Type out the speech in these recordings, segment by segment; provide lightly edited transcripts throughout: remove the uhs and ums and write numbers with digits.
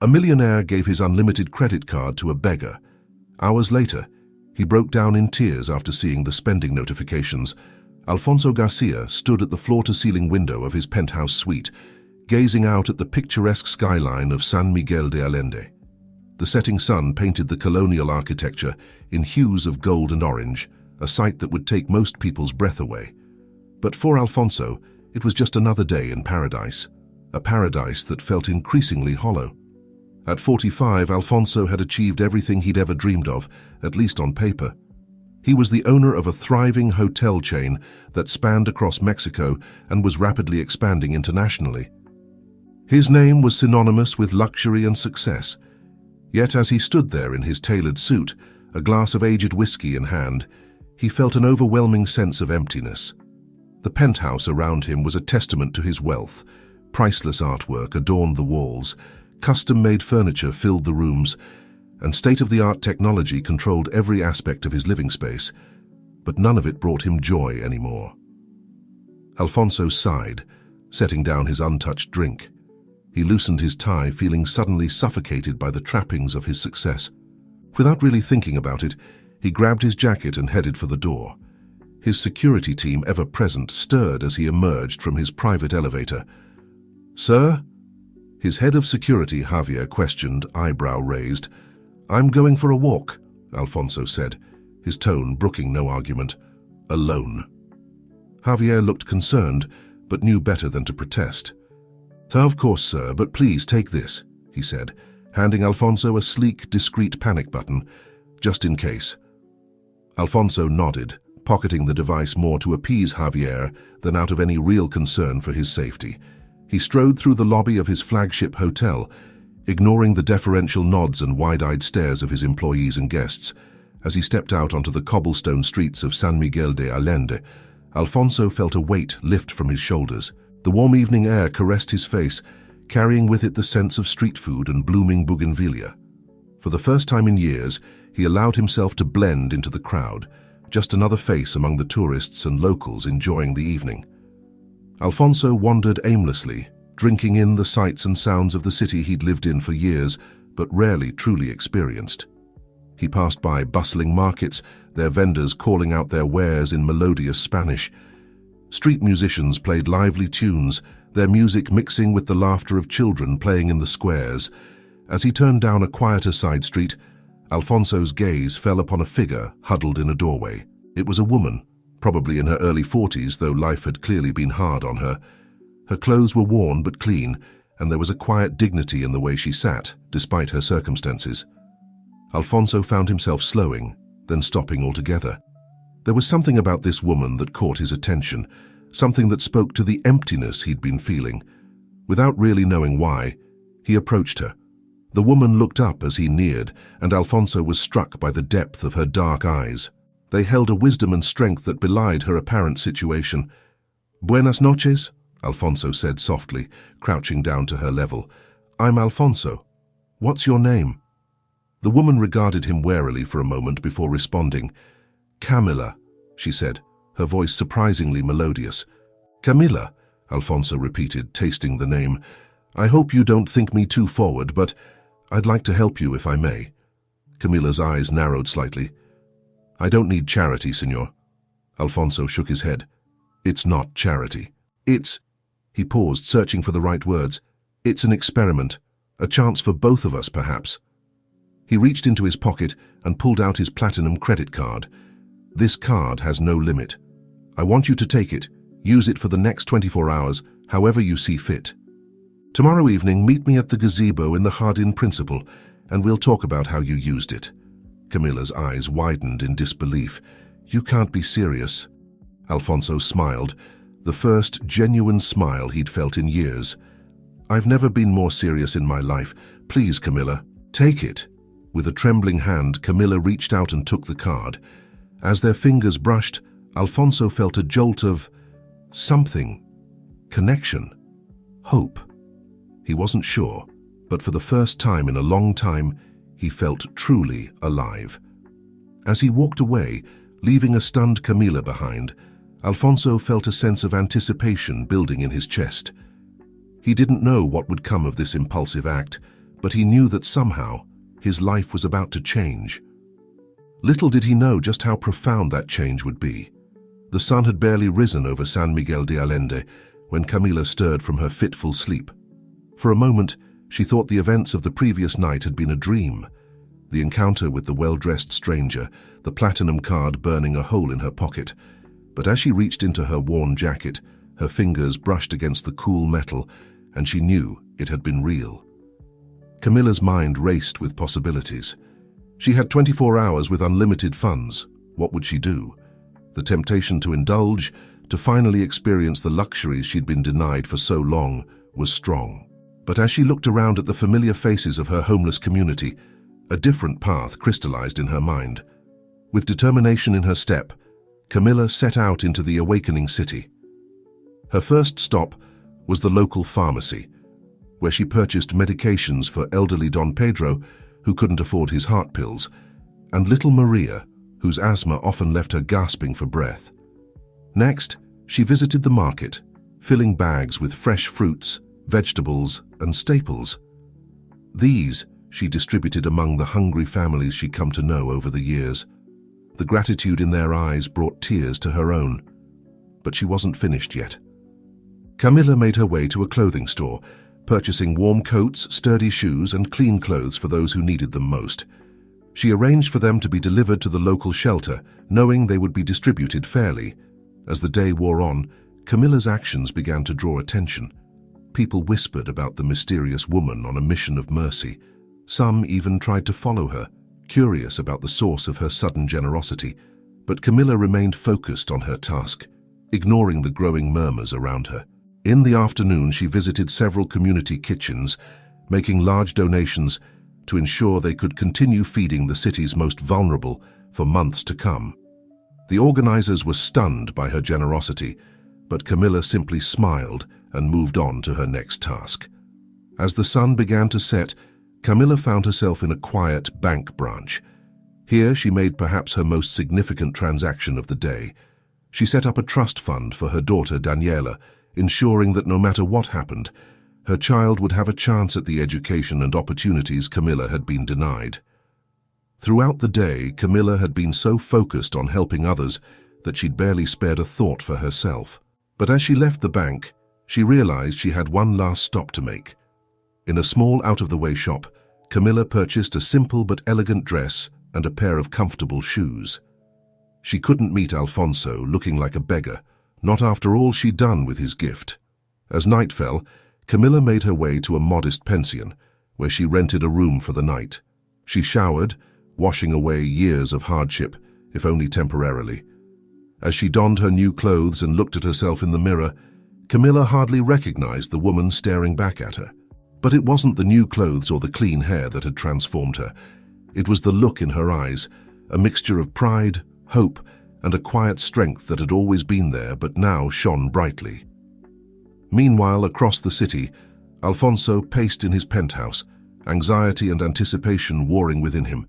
A millionaire gave his unlimited credit card to a beggar. Hours later, he broke down in tears after seeing the spending notifications. Alfonso Garcia stood at the floor-to-ceiling window of his penthouse suite, gazing out at the picturesque skyline of San Miguel de Allende. The setting sun painted the colonial architecture in hues of gold and orange, a sight that would take most people's breath away. But for Alfonso, it was just another day in paradise, a paradise that felt increasingly hollow. At 45, Alfonso had achieved everything he'd ever dreamed of, at least on paper. He was the owner of a thriving hotel chain that spanned across Mexico and was rapidly expanding internationally. His name was synonymous with luxury and success. Yet as he stood there in his tailored suit, a glass of aged whiskey in hand, he felt an overwhelming sense of emptiness. The penthouse around him was a testament to his wealth. Priceless artwork adorned the walls, custom-made furniture filled the rooms, and state-of-the-art technology controlled every aspect of his living space, but none of it brought him joy anymore. Alfonso sighed, setting down his untouched drink. He loosened his tie, feeling suddenly suffocated by the trappings of his success. Without really thinking about it, he grabbed his jacket and headed for the door. His security team, ever present, stirred as he emerged from his private elevator. "Sir?" His head of security, Javier, questioned, eyebrow raised. "I'm going for a walk," Alfonso said, his tone brooking no argument. "Alone." Javier looked concerned, but knew better than to protest. "Of course, sir, but please take this," he said, handing Alfonso a sleek, discreet panic button, just in case. Alfonso nodded, pocketing the device more to appease Javier than out of any real concern for his safety. He strode through the lobby of his flagship hotel, ignoring the deferential nods and wide-eyed stares of his employees and guests. As he stepped out onto the cobblestone streets of San Miguel de Allende, Alfonso felt a weight lift from his shoulders. The warm evening air caressed his face, carrying with it the sense of street food and blooming bougainvillea. For the first time in years, he allowed himself to blend into the crowd, just another face among the tourists and locals enjoying the evening. Alfonso wandered aimlessly, drinking in the sights and sounds of the city he'd lived in for years, but rarely truly experienced. He passed by bustling markets, their vendors calling out their wares in melodious Spanish. Street musicians played lively tunes, their music mixing with the laughter of children playing in the squares. As he turned down a quieter side street, Alfonso's gaze fell upon a figure huddled in a doorway. It was a woman, probably in her early 40s, though life had clearly been hard on her. Her clothes were worn but clean, and there was a quiet dignity in the way she sat, despite her circumstances. Alfonso found himself slowing, then stopping altogether. There was something about this woman that caught his attention, something that spoke to the emptiness he'd been feeling. Without really knowing why, he approached her. The woman looked up as he neared, and Alfonso was struck by the depth of her dark eyes. They held a wisdom and strength that belied her apparent situation. "Buenas noches," Alfonso said softly, crouching down to her level. "I'm Alfonso. What's your name?" The woman regarded him warily for a moment before responding. "Camila," she said, her voice surprisingly melodious. "Camila," Alfonso repeated, tasting the name. "I hope you don't think me too forward, but I'd like to help you if I may." Camila's eyes narrowed slightly. "I don't need charity, senor." Alfonso shook his head. "It's not charity. It's—" He paused, searching for the right words. "It's an experiment, a chance for both of us, perhaps." He reached into his pocket and pulled out his platinum credit card. "This card has no limit. I want you to take it, use it for the next 24 hours, however you see fit. Tomorrow evening, meet me at the gazebo in the Jardín Principal, and we'll talk about how you used it." Camila's eyes widened in disbelief. "You can't be serious." Alfonso smiled, the first genuine smile he'd felt in years. "I've never been more serious in my life. Please, Camila, take it." With a trembling hand, Camila reached out and took the card. As their fingers brushed, Alfonso felt a jolt of something. Connection. Hope. He wasn't sure, but for the first time in a long time, he felt truly alive. As he walked away, leaving a stunned Camila behind, Alfonso felt a sense of anticipation building in his chest. He didn't know what would come of this impulsive act, but he knew that somehow his life was about to change. Little did he know just how profound that change would be. The sun had barely risen over San Miguel de Allende when Camila stirred from her fitful sleep. For a moment, she thought the events of the previous night had been a dream. The encounter with the well-dressed stranger, the platinum card burning a hole in her pocket. But as she reached into her worn jacket, her fingers brushed against the cool metal, and she knew it had been real. Camila's mind raced with possibilities. She had 24 hours with unlimited funds. What would she do? The temptation to indulge, to finally experience the luxuries she'd been denied for so long, was strong. But as she looked around at the familiar faces of her homeless community, a different path crystallized in her mind. With determination in her step, Camila set out into the awakening city. Her first stop was the local pharmacy, where she purchased medications for elderly Don Pedro, who couldn't afford his heart pills, and little Maria, whose asthma often left her gasping for breath. Next, she visited the market, filling bags with fresh fruits, vegetables, and staples. These she distributed among the hungry families she'd come to know over the years. The gratitude in their eyes brought tears to her own. But she wasn't finished yet. Camila made her way to a clothing store, purchasing warm coats, sturdy shoes, and clean clothes for those who needed them most. She arranged for them to be delivered to the local shelter, knowing they would be distributed fairly. As the day wore on, Camila's actions began to draw attention. People whispered about the mysterious woman on a mission of mercy. Some even tried to follow her, curious about the source of her sudden generosity. But Camila remained focused on her task, ignoring the growing murmurs around her. In the afternoon, she visited several community kitchens, making large donations to ensure they could continue feeding the city's most vulnerable for months to come. The organizers were stunned by her generosity, but Camila simply smiled and moved on to her next task. As the sun began to set, Camila found herself in a quiet bank branch. Here she made perhaps her most significant transaction of the day. She set up a trust fund for her daughter Daniela, ensuring that no matter what happened, her child would have a chance at the education and opportunities Camila had been denied. Throughout the day, Camila had been so focused on helping others that she'd barely spared a thought for herself. But as she left the bank, she realized she had one last stop to make. In a small out-of-the-way shop, Camila purchased a simple but elegant dress and a pair of comfortable shoes. She couldn't meet Alfonso looking like a beggar, not after all she'd done with his gift. As night fell, Camila made her way to a modest pension, where she rented a room for the night. She showered, washing away years of hardship, if only temporarily. As she donned her new clothes and looked at herself in the mirror, Camila hardly recognized the woman staring back at her. But it wasn't the new clothes or the clean hair that had transformed her. It was the look in her eyes, a mixture of pride, hope, and a quiet strength that had always been there but now shone brightly. Meanwhile, across the city, Alfonso paced in his penthouse, anxiety and anticipation warring within him.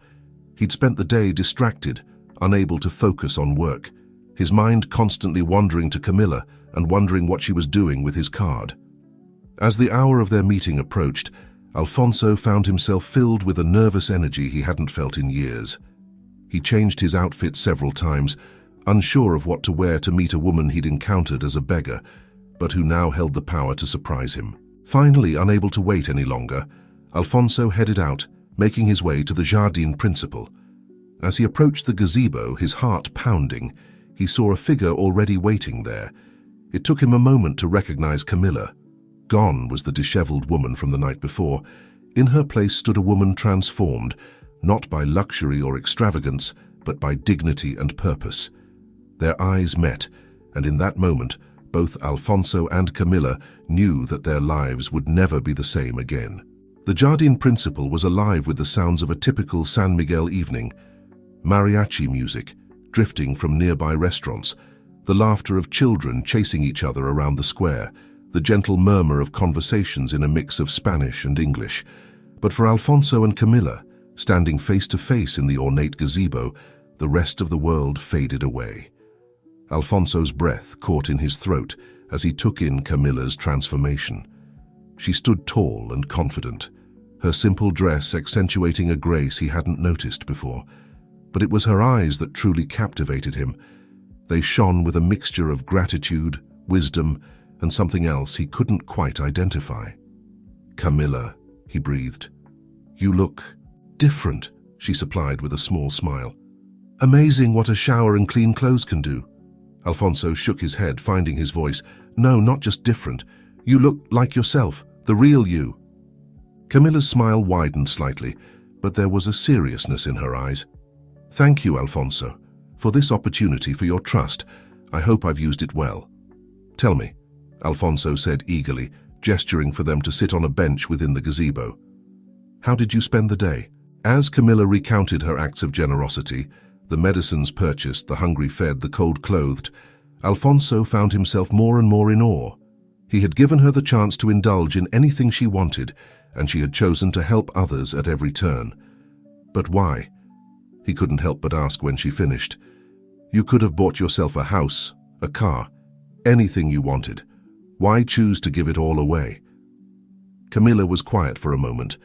He'd spent the day distracted, unable to focus on work, his mind constantly wandering to Camila and wondering what she was doing with his card. As the hour of their meeting approached, Alfonso found himself filled with a nervous energy he hadn't felt in years. He changed his outfit several times, unsure of what to wear to meet a woman he'd encountered as a beggar, but who now held the power to surprise him. Finally, unable to wait any longer, Alfonso headed out, making his way to the Jardin Principal. As he approached the gazebo, his heart pounding, he saw a figure already waiting there. It took him a moment to recognize Camila. Gone was the disheveled woman from the night before. In her place stood a woman transformed, not by luxury or extravagance, but by dignity and purpose. Their eyes met, and in that moment, both Alfonso and Camila knew that their lives would never be the same again. The Jardin Principal was alive with the sounds of a typical San Miguel evening. Mariachi music, drifting from nearby restaurants, the laughter of children chasing each other around the square, the gentle murmur of conversations in a mix of Spanish and English. But for Alfonso and Camila, standing face to face in the ornate gazebo, the rest of the world faded away. Alfonso's breath caught in his throat as he took in Camila's transformation. She stood tall and confident, her simple dress accentuating a grace he hadn't noticed before. But it was her eyes that truly captivated him. They shone with a mixture of gratitude, wisdom, and something else he couldn't quite identify. "Camila," he breathed. "You look different," she supplied with a small smile. "Amazing what a shower and clean clothes can do." Alfonso shook his head, finding his voice. "No, not just different. You look like yourself, the real you." Camila's smile widened slightly, but there was a seriousness in her eyes. "Thank you, Alfonso, for this opportunity, for your trust. I hope I've used it well." "Tell me," Alfonso said eagerly, gesturing for them to sit on a bench within the gazebo. "How did you spend the day?" As Camila recounted her acts of generosity, the medicines purchased, the hungry fed, the cold clothed, Alfonso found himself more and more in awe. He had given her the chance to indulge in anything she wanted, and she had chosen to help others at every turn. But why? He couldn't help but ask when she finished. "You could have bought yourself a house, a car, anything you wanted. Why choose to give it all away?" Camila was quiet for a moment,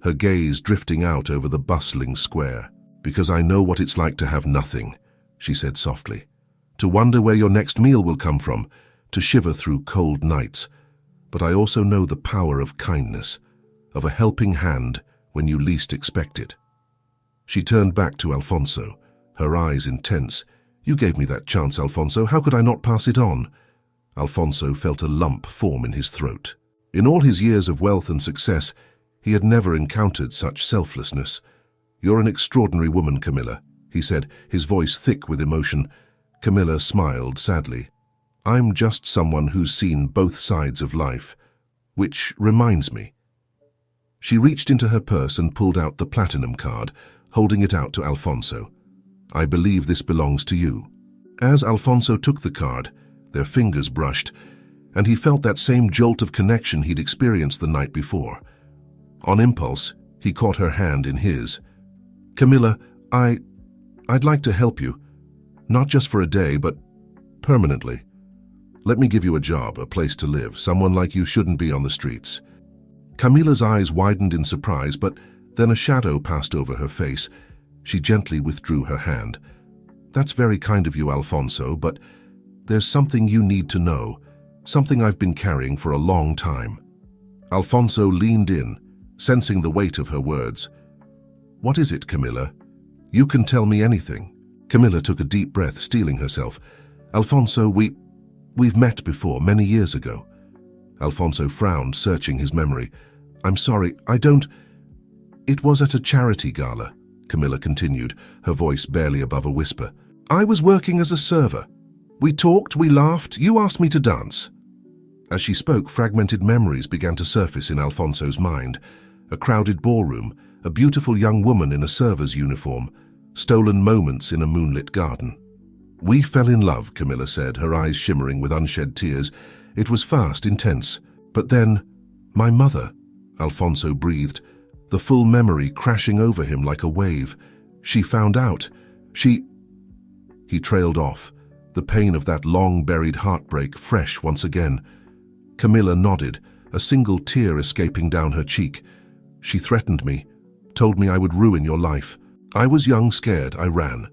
her gaze drifting out over the bustling square. "Because I know what it's like to have nothing," she said softly. "To wonder where your next meal will come from, to shiver through cold nights. But I also know the power of kindness, of a helping hand when you least expect it." She turned back to Alfonso, her eyes intense. "You gave me that chance, Alfonso. How could I not pass it on?" Alfonso felt a lump form in his throat. In all his years of wealth and success, he had never encountered such selflessness. "You're an extraordinary woman, Camila," he said, his voice thick with emotion. Camila smiled sadly. "I'm just someone who's seen both sides of life. Which reminds me." She reached into her purse and pulled out the platinum card, holding it out to Alfonso. "I believe this belongs to you." As Alfonso took the card, their fingers brushed, and he felt that same jolt of connection he'd experienced the night before. On impulse, he caught her hand in his. "Camila, I'd like to help you. Not just for a day, but permanently. Let me give you a job, a place to live. Someone like you shouldn't be on the streets." Camila's eyes widened in surprise, but then a shadow passed over her face. She gently withdrew her hand. "That's very kind of you, Alfonso, but there's something you need to know, something I've been carrying for a long time." Alfonso leaned in, sensing the weight of her words. "What is it, Camila? You can tell me anything." Camila took a deep breath, steeling herself. "Alfonso, we've met before, many years ago." Alfonso frowned, searching his memory. "I'm sorry, I don't—" "It was at a charity gala," Camila continued, her voice barely above a whisper. "I was working as a server. We talked, we laughed, you asked me to dance." As she spoke, fragmented memories began to surface in Alfonso's mind. A crowded ballroom, a beautiful young woman in a server's uniform, stolen moments in a moonlit garden. "We fell in love," Camila said, her eyes shimmering with unshed tears. "It was fast, intense. But then, my mother," Alfonso breathed, the full memory crashing over him like a wave. "She found out. He trailed off, the pain of that long-buried heartbreak fresh once again. Camila nodded, a single tear escaping down her cheek. "She threatened me, told me I would ruin your life. I was young, scared, I ran."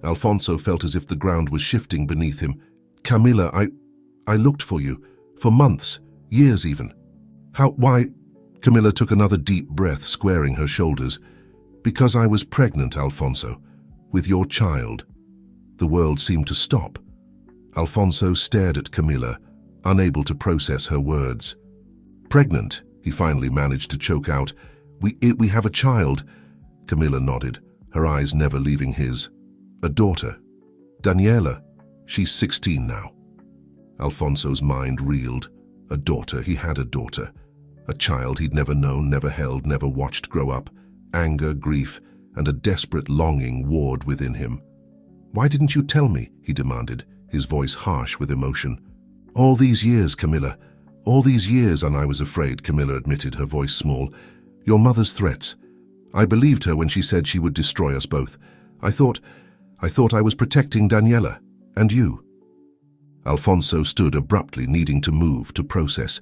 Alfonso felt as if the ground was shifting beneath him. "Camila, I looked for you, for months, years even." Why?" Camila took another deep breath, squaring her shoulders. "Because I was pregnant, Alfonso, with your child." The world seemed to stop. Alfonso stared at Camila, unable to process her words. "Pregnant," he finally managed to choke out. We have a child." Camila nodded, her eyes never leaving his. "A daughter. Daniela. She's 16 now." Alfonso's mind reeled. A daughter, he had a daughter. A child he'd never known, never held, never watched grow up. Anger, grief, and a desperate longing warred within him. "Why didn't you tell me?" he demanded, his voice harsh with emotion. "All these years, Camila. All these years, and I was afraid," Camila admitted, her voice small. "Your mother's threats. I believed her when she said she would destroy us both. I thought I was protecting Daniela. And you." Alfonso stood abruptly, needing to move, to process.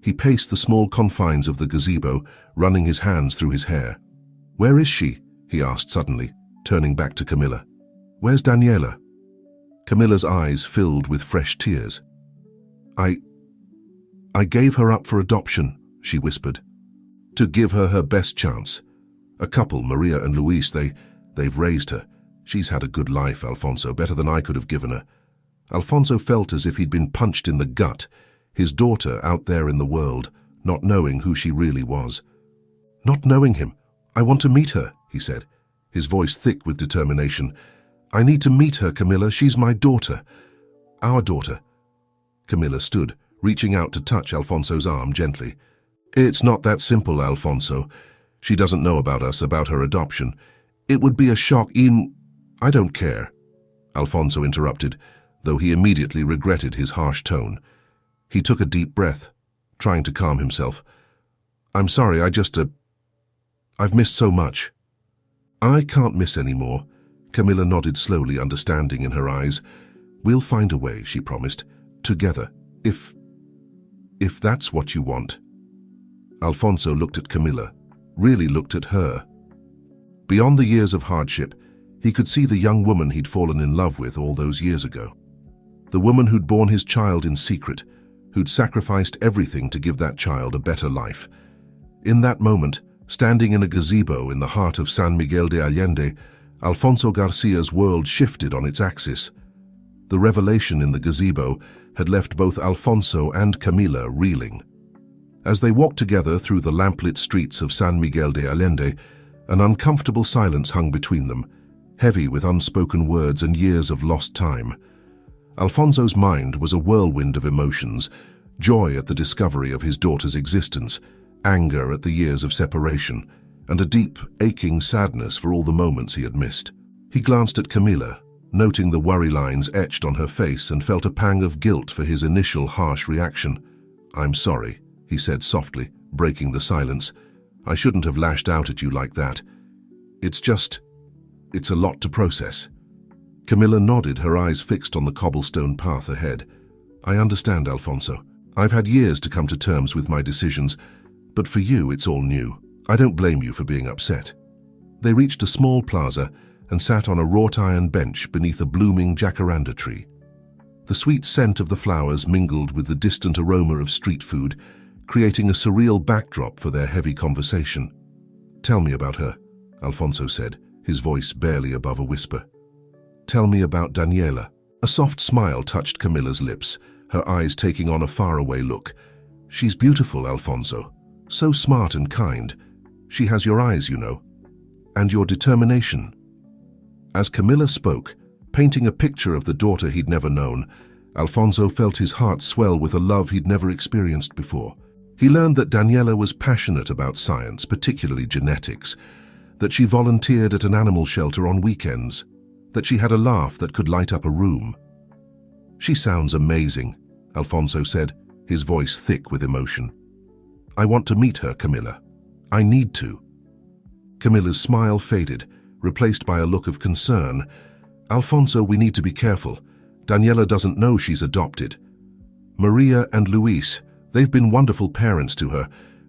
He paced the small confines of the gazebo, running his hands through his hair. "Where is she?" he asked suddenly, turning back to Camila. "Where's Daniela?" Camila's eyes filled with fresh tears. I gave her up for adoption," she whispered. "To give her her best chance. A couple, Maria and Luis, they've raised her. She's had a good life, Alfonso, better than I could have given her." Alfonso felt as if he'd been punched in the gut, his daughter out there in the world, not knowing who she really was. "Not knowing him. I want to meet her," he said, his voice thick with determination. "I need to meet her, Camila. She's my daughter. Our daughter." Camila stood, reaching out to touch Alfonso's arm gently. "It's not that simple, Alfonso. She doesn't know about us, about her adoption. It would be a shock in—" "I don't care," Alfonso interrupted, though he immediately regretted his harsh tone. He took a deep breath, trying to calm himself. "I'm sorry, I've missed so much." "I can't miss any more." Camila nodded slowly, understanding in her eyes. "We'll find a way," she promised. "Together, if that's what you want." Alfonso looked at Camila, really looked at her. Beyond the years of hardship, he could see the young woman he'd fallen in love with all those years ago. The woman who'd borne his child in secret, who'd sacrificed everything to give that child a better life. In that moment, standing in a gazebo in the heart of San Miguel de Allende, Alfonso Garcia's world shifted on its axis. The revelation in the gazebo had left both Alfonso and Camila reeling. As they walked together through the lamplit streets of San Miguel de Allende, an uncomfortable silence hung between them, heavy with unspoken words and years of lost time. Alfonso's mind was a whirlwind of emotions, joy at the discovery of his daughter's existence, anger at the years of separation, and a deep, aching sadness for all the moments he had missed. He glanced at Camila, noting the worry lines etched on her face, and felt a pang of guilt for his initial harsh reaction. "I'm sorry," he said softly, breaking the silence. "I shouldn't have lashed out at you like that. It's a lot to process." Camila nodded, her eyes fixed on the cobblestone path ahead. "I understand, Alfonso. I've had years to come to terms with my decisions, but for you it's all new. I don't blame you for being upset." They reached a small plaza and sat on a wrought iron bench beneath a blooming jacaranda tree. The sweet scent of the flowers mingled with the distant aroma of street food, creating a surreal backdrop for their heavy conversation. "Tell me about her," Alfonso said, his voice barely above a whisper. "Tell me about Daniela." A soft smile touched Camila's lips, her eyes taking on a faraway look. "She's beautiful, Alfonso. So smart and kind. She has your eyes, you know. And your determination." As Camila spoke, painting a picture of the daughter he'd never known, Alfonso felt his heart swell with a love he'd never experienced before. He learned that Daniela was passionate about science, particularly genetics, that she volunteered at an animal shelter on weekends, that she had a laugh that could light up a room. "She sounds amazing," Alfonso said, his voice thick with emotion. "I want to meet her, Camila. I need to." Camila's smile faded, replaced by a look of concern. "Alfonso, we need to be careful. Daniela doesn't know she's adopted. Maria and Luis, they've been wonderful parents to her.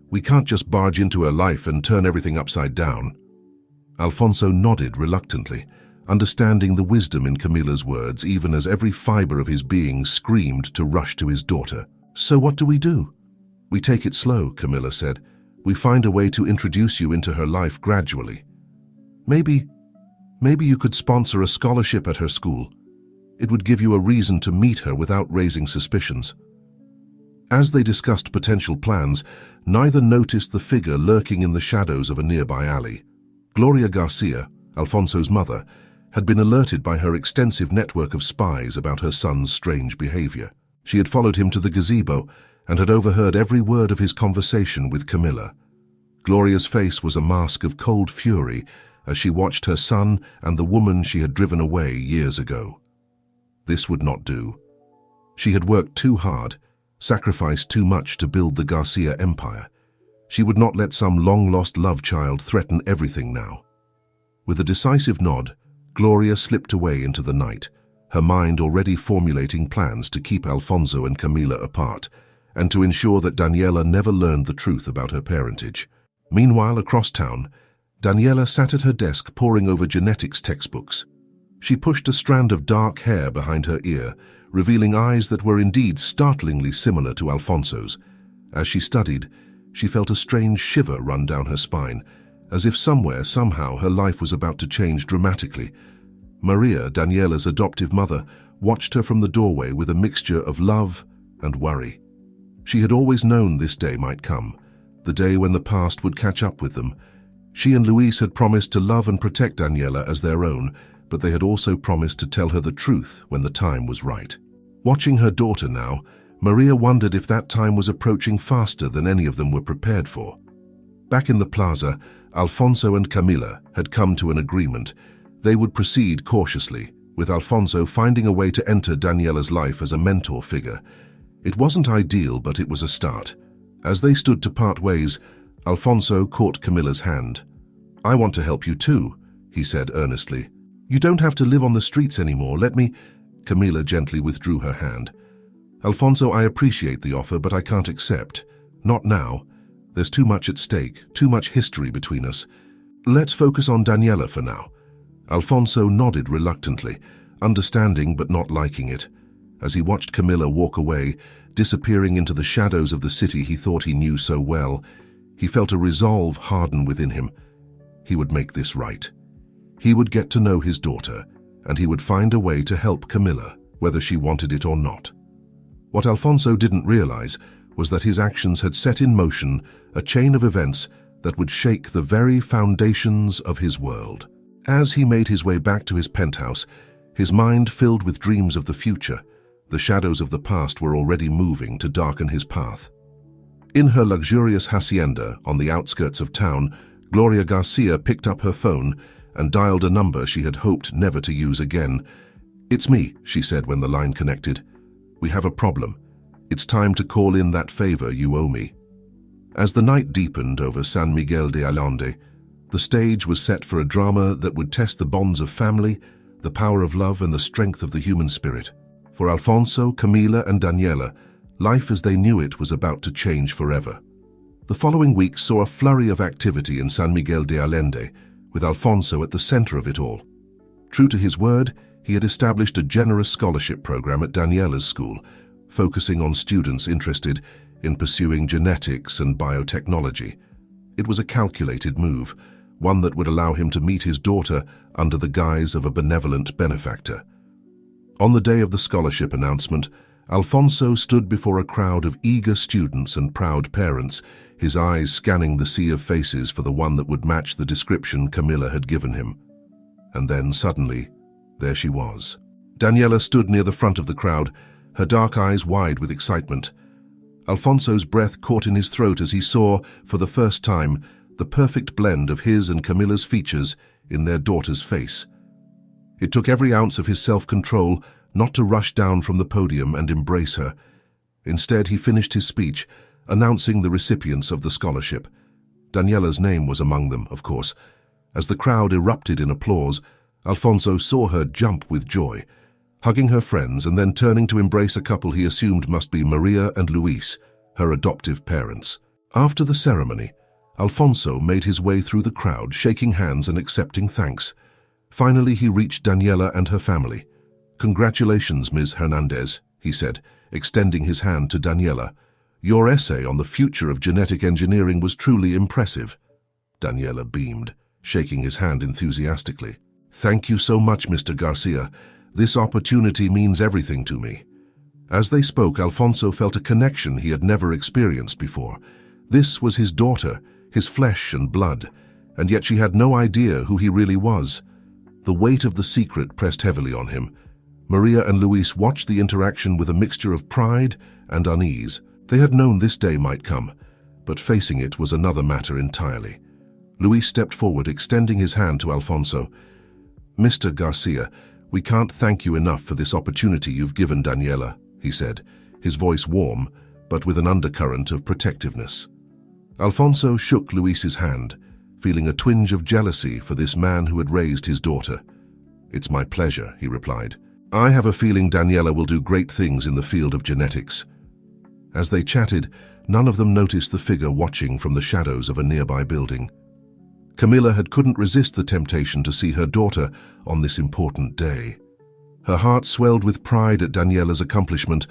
We can't just barge into her life and turn everything upside down." Alfonso nodded reluctantly, understanding the wisdom in Camila's words, even as every fiber of his being screamed to rush to his daughter. "So what do we do?" "We take it slow," Camila said. "We find a way to introduce you into her life gradually. Maybe you could sponsor a scholarship at her school. It would give you a reason to meet her without raising suspicions." As they discussed potential plans, neither noticed the figure lurking in the shadows of a nearby alley. Gloria Garcia, Alfonso's mother, had been alerted by her extensive network of spies about her son's strange behavior. She had followed him to the gazebo and had overheard every word of his conversation with Camila. Gloria's face was a mask of cold fury as she watched her son and the woman she had driven away years ago. This would not do. She had worked too hard, sacrificed too much to build the Garcia empire. She would not let some long-lost love child threaten everything now. With a decisive nod, Gloria slipped away into the night, her mind already formulating plans to keep Alfonso and Camila apart, and to ensure that Daniela never learned the truth about her parentage. Meanwhile, across town, Daniela sat at her desk poring over genetics textbooks. She pushed a strand of dark hair behind her ear, revealing eyes that were indeed startlingly similar to Alfonso's. As she studied, she felt a strange shiver run down her spine, as if somewhere, somehow, her life was about to change dramatically. Maria, Daniela's adoptive mother, watched her from the doorway with a mixture of love and worry. She had always known this day might come, the day when the past would catch up with them. She and Luis had promised to love and protect Daniela as their own, but they had also promised to tell her the truth when the time was right. Watching her daughter now, Maria wondered if that time was approaching faster than any of them were prepared for. Back in the plaza, Alfonso and Camila had come to an agreement. They would proceed cautiously, with Alfonso finding a way to enter Daniela's life as a mentor figure. It wasn't ideal, but it was a start. As they stood to part ways, Alfonso caught Camila's hand. "I want to help you too," he said earnestly. "You don't have to live on the streets anymore. Let me—" Camila gently withdrew her hand. "Alfonso, I appreciate the offer, but I can't accept. Not now. There's too much at stake, too much history between us. Let's focus on Daniela for now." Alfonso nodded reluctantly, understanding but not liking it. As he watched Camila walk away, disappearing into the shadows of the city he thought he knew so well, he felt a resolve harden within him. He would make this right. He would get to know his daughter, and he would find a way to help Camila, whether she wanted it or not. What Alfonso didn't realize was that his actions had set in motion a chain of events that would shake the very foundations of his world. As he made his way back to his penthouse, his mind filled with dreams of the future, the shadows of the past were already moving to darken his path. In her luxurious hacienda on the outskirts of town, Gloria Garcia picked up her phone and dialed a number she had hoped never to use again. "It's me," she said when the line connected. "We have a problem. It's time to call in that favor you owe me." As the night deepened over San Miguel de Allende, the stage was set for a drama that would test the bonds of family, the power of love, and the strength of the human spirit. For Alfonso, Camila, and Daniela, life as they knew it was about to change forever. The following week saw a flurry of activity in San Miguel de Allende, with Alfonso at the center of it all. True to his word, he had established a generous scholarship program at Daniela's school, focusing on students interested in pursuing genetics and biotechnology. It was a calculated move, one that would allow him to meet his daughter under the guise of a benevolent benefactor. On the day of the scholarship announcement, Alfonso stood before a crowd of eager students and proud parents, his eyes scanning the sea of faces for the one that would match the description Camila had given him. And then, suddenly, there she was. Daniela stood near the front of the crowd, her dark eyes wide with excitement. Alfonso's breath caught in his throat as he saw, for the first time, the perfect blend of his and Camila's features in their daughter's face. It took every ounce of his self-control not to rush down from the podium and embrace her. Instead, he finished his speech, announcing the recipients of the scholarship. Daniela's name was among them, of course. As the crowd erupted in applause, Alfonso saw her jump with joy, hugging her friends and then turning to embrace a couple he assumed must be Maria and Luis, her adoptive parents. After the ceremony, Alfonso made his way through the crowd, shaking hands and accepting thanks. Finally, he reached Daniela and her family. "Congratulations, Ms. Hernandez," he said, extending his hand to Daniela. "Your essay on the future of genetic engineering was truly impressive." Daniela beamed, shaking his hand enthusiastically. "Thank you so much, Mr. Garcia. This opportunity means everything to me." As they spoke, Alfonso felt a connection he had never experienced before. This was his daughter, his flesh and blood, and yet she had no idea who he really was. The weight of the secret pressed heavily on him. Maria and Luis watched the interaction with a mixture of pride and unease. They had known this day might come, but facing it was another matter entirely. Luis stepped forward, extending his hand to Alfonso. "Mr. Garcia, we can't thank you enough for this opportunity you've given Daniela," he said, his voice warm, but with an undercurrent of protectiveness. Alfonso shook Luis's hand, feeling a twinge of jealousy for this man who had raised his daughter. "It's my pleasure," he replied. "I have a feeling Daniela will do great things in the field of genetics." As they chatted, none of them noticed the figure watching from the shadows of a nearby building. Camila couldn't resist the temptation to see her daughter on this important day. Her heart swelled with pride at Daniela's accomplishment,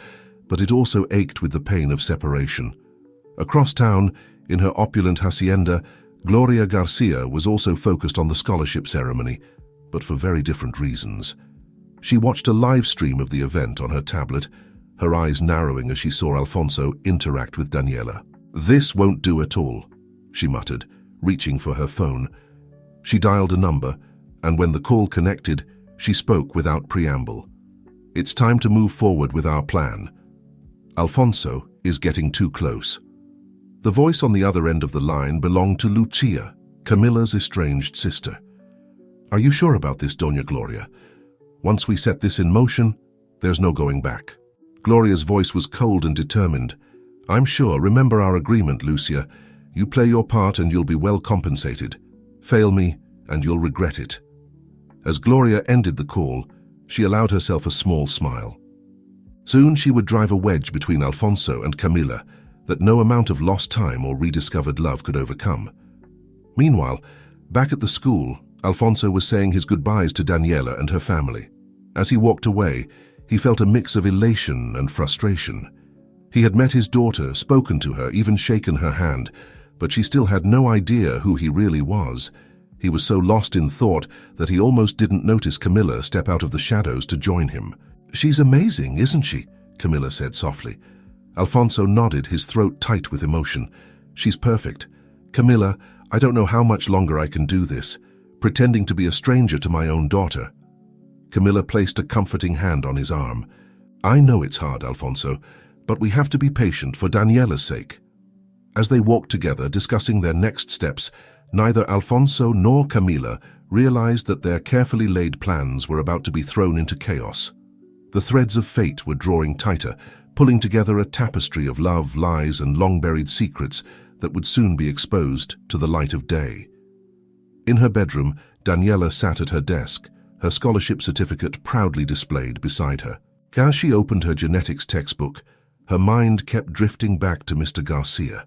but it also ached with the pain of separation. Across town, in her opulent hacienda, Gloria Garcia was also focused on the scholarship ceremony, but for very different reasons. She watched a live stream of the event on her tablet, her eyes narrowing as she saw Alfonso interact with Daniela. "This won't do at all," she muttered, reaching for her phone. She dialed a number, and when the call connected, she spoke without preamble. "It's time to move forward with our plan. Alfonso is getting too close." The voice on the other end of the line belonged to Lucia, Camila's estranged sister. "Are you sure about this, Doña Gloria? Once we set this in motion, there's no going back." Gloria's voice was cold and determined. "I'm sure. Remember our agreement, Lucia. You play your part and you'll be well compensated. Fail me and you'll regret it." As Gloria ended the call, she allowed herself a small smile. Soon she would drive a wedge between Alfonso and Camila that no amount of lost time or rediscovered love could overcome. Meanwhile, back at the school, Alfonso was saying his goodbyes to Daniela and her family. As he walked away, he felt a mix of elation and frustration. He had met his daughter, spoken to her, even shaken her hand, but she still had no idea who he really was. He was so lost in thought that he almost didn't notice Camila step out of the shadows to join him. "She's amazing, isn't she?" Camila said softly. Alfonso nodded, his throat tight with emotion. "She's perfect. Camila, I don't know how much longer I can do this, pretending to be a stranger to my own daughter." Camila placed a comforting hand on his arm. "I know it's hard, Alfonso, but we have to be patient for Daniela's sake." As they walked together, discussing their next steps, neither Alfonso nor Camila realized that their carefully laid plans were about to be thrown into chaos. The threads of fate were drawing tighter, pulling together a tapestry of love, lies, and long-buried secrets that would soon be exposed to the light of day. In her bedroom, Daniela sat at her desk, her scholarship certificate proudly displayed beside her. As she opened her genetics textbook, her mind kept drifting back to Mr. Garcia.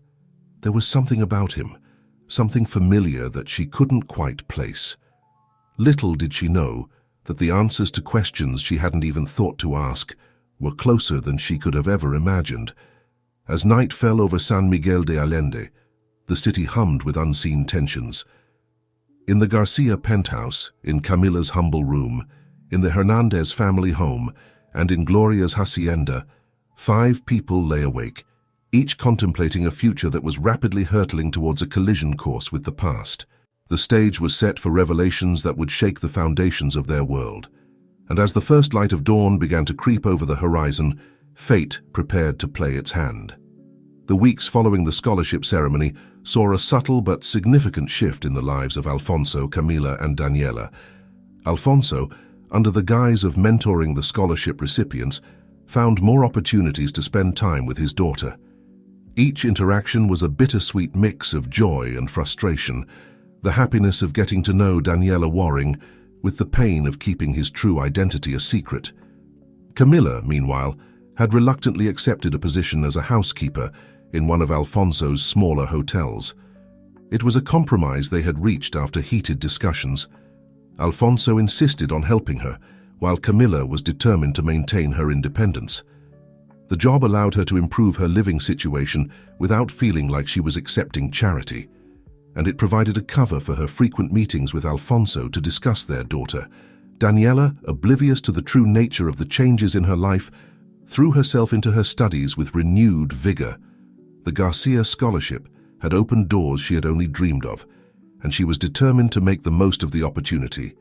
There was something about him, something familiar that she couldn't quite place. Little did she know that the answers to questions she hadn't even thought to ask were closer than she could have ever imagined. As night fell over San Miguel de Allende, the city hummed with unseen tensions. In the Garcia penthouse, in Camila's humble room, in the Hernandez family home, and in Gloria's hacienda, 5 people lay awake, each contemplating a future that was rapidly hurtling towards a collision course with the past. The stage was set for revelations that would shake the foundations of their world. And as the first light of dawn began to creep over the horizon, fate prepared to play its hand. The weeks following the scholarship ceremony saw a subtle but significant shift in the lives of Alfonso, Camila, and Daniela. Alfonso, under the guise of mentoring the scholarship recipients, found more opportunities to spend time with his daughter. Each interaction was a bittersweet mix of joy and frustration, the happiness of getting to know Daniela Waring with the pain of keeping his true identity a secret. Camila, meanwhile, had reluctantly accepted a position as a housekeeper in one of Alfonso's smaller hotels. It was a compromise they had reached after heated discussions. Alfonso insisted on helping her, while Camila was determined to maintain her independence. The job allowed her to improve her living situation without feeling like she was accepting charity, and it provided a cover for her frequent meetings with Alfonso to discuss their daughter. Daniela, oblivious to the true nature of the changes in her life, threw herself into her studies with renewed vigor. The Garcia Scholarship had opened doors she had only dreamed of, and she was determined to make the most of the opportunity.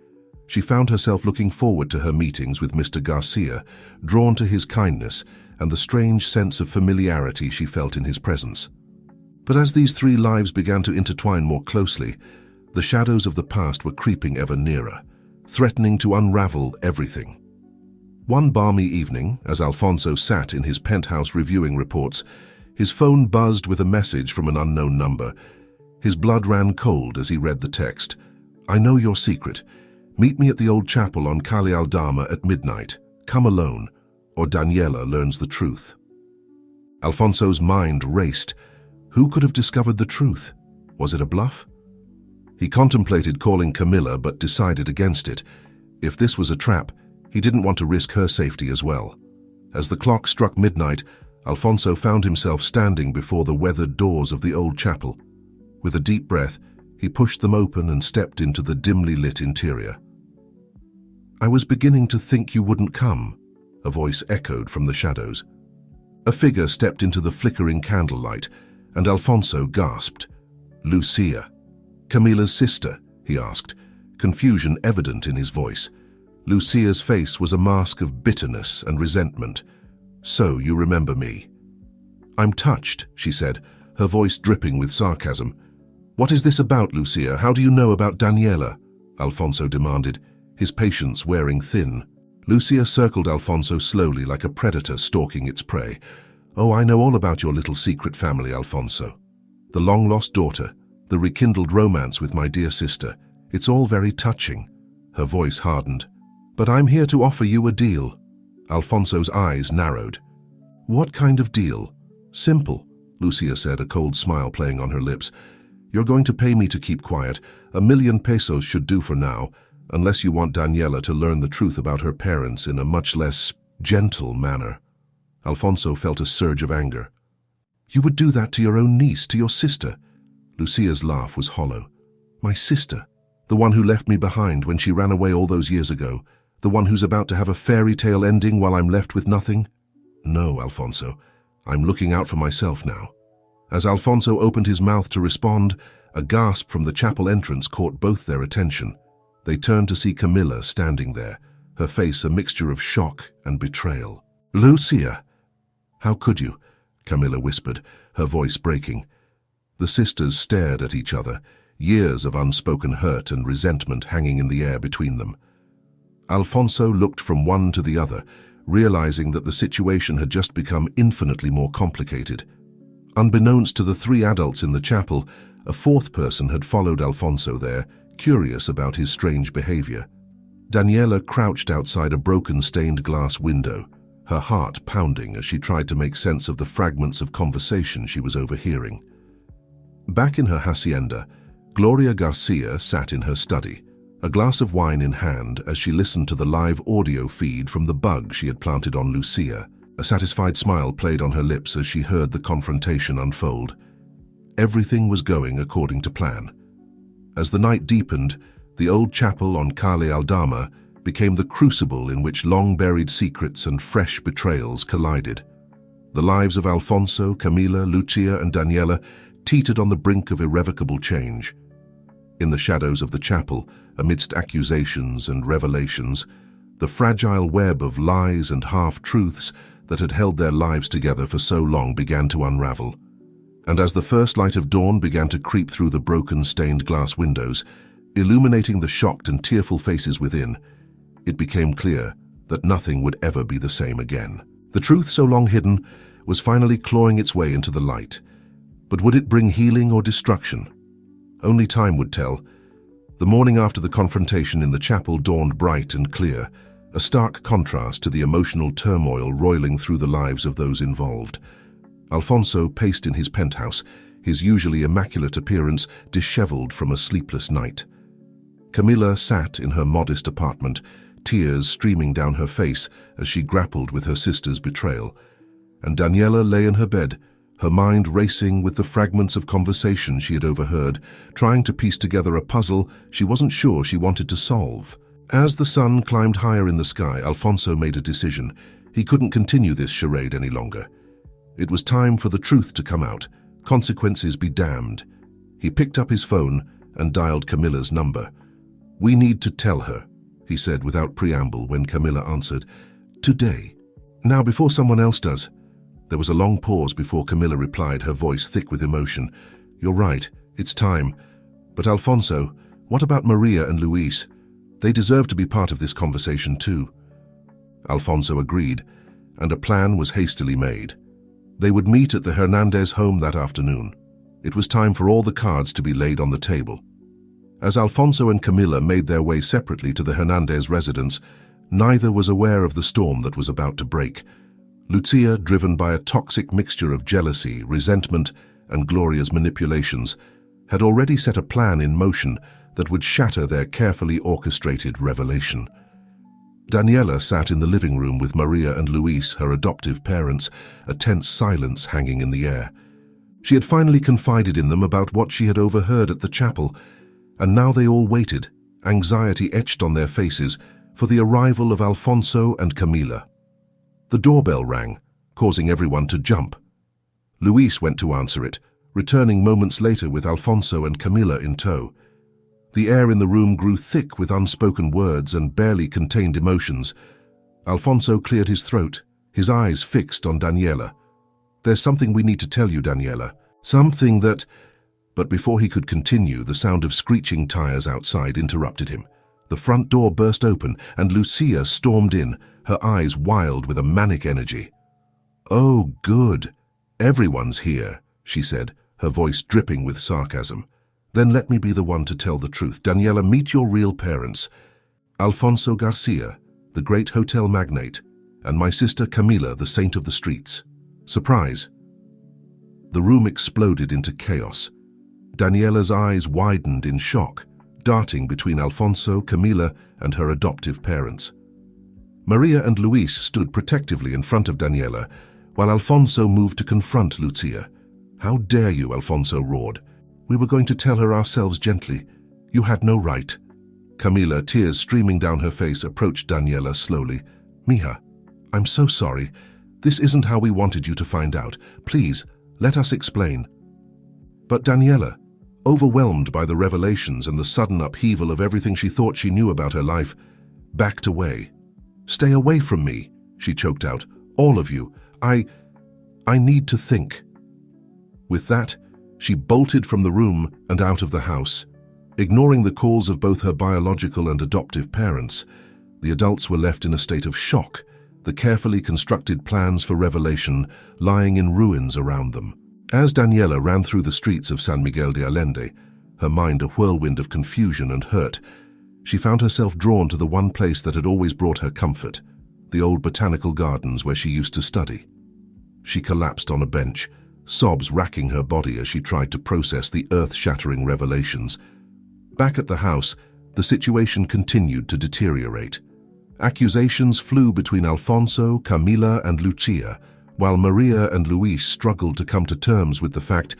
She found herself looking forward to her meetings with Mr. Garcia, drawn to his kindness and the strange sense of familiarity she felt in his presence. But as these 3 lives began to intertwine more closely, the shadows of the past were creeping ever nearer, threatening to unravel everything. One balmy evening, as Alfonso sat in his penthouse reviewing reports, his phone buzzed with a message from an unknown number. His blood ran cold as he read the text. "I know your secret. Meet me at the old chapel on Calle Aldama at midnight. Come alone, or Daniela learns the truth." Alfonso's mind raced. Who could have discovered the truth? Was it a bluff? He contemplated calling Camila but decided against it. If this was a trap, he didn't want to risk her safety as well. As the clock struck midnight, Alfonso found himself standing before the weathered doors of the old chapel. With a deep breath, he pushed them open and stepped into the dimly lit interior. "I was beginning to think you wouldn't come," a voice echoed from the shadows. A figure stepped into the flickering candlelight, and Alfonso gasped. "Lucia." "Camila's sister?" he asked, confusion evident in his voice. Lucia's face was a mask of bitterness and resentment. "So you remember me?" "I'm touched," she said, her voice dripping with sarcasm. "What is this about, Lucia? How do you know about Daniela?" Alfonso demanded, his patience wearing thin. Lucia circled Alfonso slowly like a predator stalking its prey. "Oh, I know all about your little secret family, Alfonso. The long-lost daughter, the rekindled romance with my dear sister. It's all very touching." Her voice hardened. "But I'm here to offer you a deal." Alfonso's eyes narrowed. "What kind of deal?" "Simple," Lucia said, a cold smile playing on her lips. "You're going to pay me to keep quiet. 1,000,000 pesos should do for now, unless you want Daniela to learn the truth about her parents in a much less gentle manner." Alfonso felt a surge of anger. "You would do that to your own niece, to your sister?" Lucia's laugh was hollow. "My sister? The one who left me behind when she ran away all those years ago? The one who's about to have a fairy tale ending while I'm left with nothing?" "No, Alfonso. I'm looking out for myself now." As Alfonso opened his mouth to respond, a gasp from the chapel entrance caught both their attention. They turned to see Camila standing there, her face a mixture of shock and betrayal. "Lucia!" "How could you?" Camila whispered, her voice breaking. The sisters stared at each other, years of unspoken hurt and resentment hanging in the air between them. Alfonso looked from one to the other, realizing that the situation had just become infinitely more complicated. Unbeknownst to the three adults in the chapel, a fourth person had followed Alfonso there, curious about his strange behavior. Daniela crouched outside a broken stained glass window, her heart pounding as she tried to make sense of the fragments of conversation she was overhearing. Back in her hacienda, Gloria Garcia sat in her study, a glass of wine in hand as she listened to the live audio feed from the bug she had planted on Lucia. A satisfied smile played on her lips as she heard the confrontation unfold. Everything was going according to plan. As the night deepened, the old chapel on Calle Aldama became the crucible in which long-buried secrets and fresh betrayals collided. The lives of Alfonso, Camila, Lucia, and Daniela teetered on the brink of irrevocable change. In the shadows of the chapel, amidst accusations and revelations, the fragile web of lies and half-truths that had held their lives together for so long began to unravel. And as the first light of dawn began to creep through the broken stained glass windows, illuminating the shocked and tearful faces within, it became clear that nothing would ever be the same again. The truth so long hidden was finally clawing its way into the light. But would it bring healing or destruction? Only time would tell. The morning after the confrontation in the chapel dawned bright and clear, a stark contrast to the emotional turmoil roiling through the lives of those involved. Alfonso paced in his penthouse, his usually immaculate appearance disheveled from a sleepless night. Camila sat in her modest apartment, tears streaming down her face as she grappled with her sister's betrayal. And Daniela lay in her bed, her mind racing with the fragments of conversation she had overheard, trying to piece together a puzzle she wasn't sure she wanted to solve. As the sun climbed higher in the sky, Alfonso made a decision. He couldn't continue this charade any longer. It was time for the truth to come out, consequences be damned. He picked up his phone and dialed Camila's number. "We need to tell her," he said without preamble when Camila answered. "Today. Now, before someone else does." There was a long pause before Camila replied, her voice thick with emotion. "You're right, it's time. But Alfonso, what about Maria and Luis? They deserve to be part of this conversation too." Alfonso agreed, and a plan was hastily made. They would meet at the Hernandez home that afternoon. It was time for all the cards to be laid on the table. As Alfonso and Camila made their way separately to the Hernandez residence, neither was aware of the storm that was about to break. Lucia, driven by a toxic mixture of jealousy, resentment, and Gloria's manipulations, had already set a plan in motion that would shatter their carefully orchestrated revelation. Daniela sat in the living room with Maria and Luis, her adoptive parents, a tense silence hanging in the air. She had finally confided in them about what she had overheard at the chapel, and now they all waited, anxiety etched on their faces, for the arrival of Alfonso and Camila. The doorbell rang, causing everyone to jump. Luis went to answer it, returning moments later with Alfonso and Camila in tow. The air in the room grew thick with unspoken words and barely contained emotions. Alfonso cleared his throat, his eyes fixed on Daniela. "There's something we need to tell you, Daniela. Something that—" But before he could continue, the sound of screeching tires outside interrupted him. The front door burst open, and Lucia stormed in, her eyes wild with a manic energy. "Oh, good. Everyone's here," she said, her voice dripping with sarcasm. "Then let me be the one to tell the truth. Daniela, meet your real parents. Alfonso Garcia, the great hotel magnate, and my sister Camila, the saint of the streets. Surprise." The room exploded into chaos. Daniela's eyes widened in shock, darting between Alfonso, Camila, and her adoptive parents. Maria and Luis stood protectively in front of Daniela, while Alfonso moved to confront Lucia. "How dare you?" Alfonso roared. "We were going to tell her ourselves gently. You had no right." Camila, tears streaming down her face, approached Daniela slowly. "Mija, I'm so sorry. This isn't how we wanted you to find out. Please, let us explain." But Daniela, overwhelmed by the revelations and the sudden upheaval of everything she thought she knew about her life, backed away. "Stay away from me," she choked out. "All of you. I need to think." With that, she bolted from the room and out of the house. Ignoring the calls of both her biological and adoptive parents, the adults were left in a state of shock, the carefully constructed plans for revelation lying in ruins around them. As Daniela ran through the streets of San Miguel de Allende, her mind a whirlwind of confusion and hurt, she found herself drawn to the one place that had always brought her comfort, the old botanical gardens where she used to study. She collapsed on a bench, sobs racking her body as she tried to process the earth-shattering revelations. Back at the house, the situation continued to deteriorate. Accusations flew between Alfonso, Camila, and Lucia, while Maria and Luis struggled to come to terms with the fact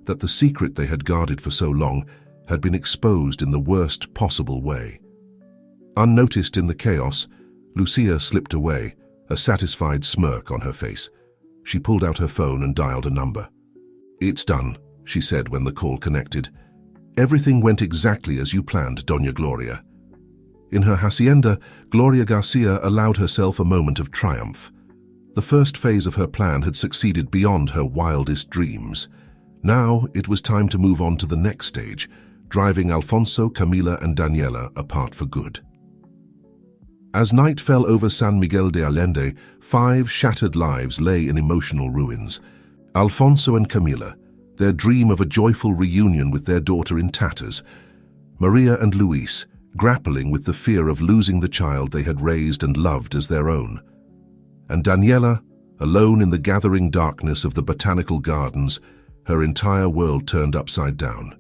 that the secret they had guarded for so long had been exposed in the worst possible way. Unnoticed in the chaos, Lucia slipped away, a satisfied smirk on her face. She pulled out her phone and dialed a number. "It's done," she said when the call connected. "Everything went exactly as you planned, Doña Gloria." In her hacienda, Gloria Garcia allowed herself a moment of triumph. The first phase of her plan had succeeded beyond her wildest dreams. Now it was time to move on to the next stage, driving Alfonso, Camila, and Daniela apart for good. As night fell over San Miguel de Allende, 5 shattered lives lay in emotional ruins. Alfonso and Camila, their dream of a joyful reunion with their daughter in tatters. Maria and Luis, grappling with the fear of losing the child they had raised and loved as their own. And Daniela, alone in the gathering darkness of the botanical gardens, her entire world turned upside down.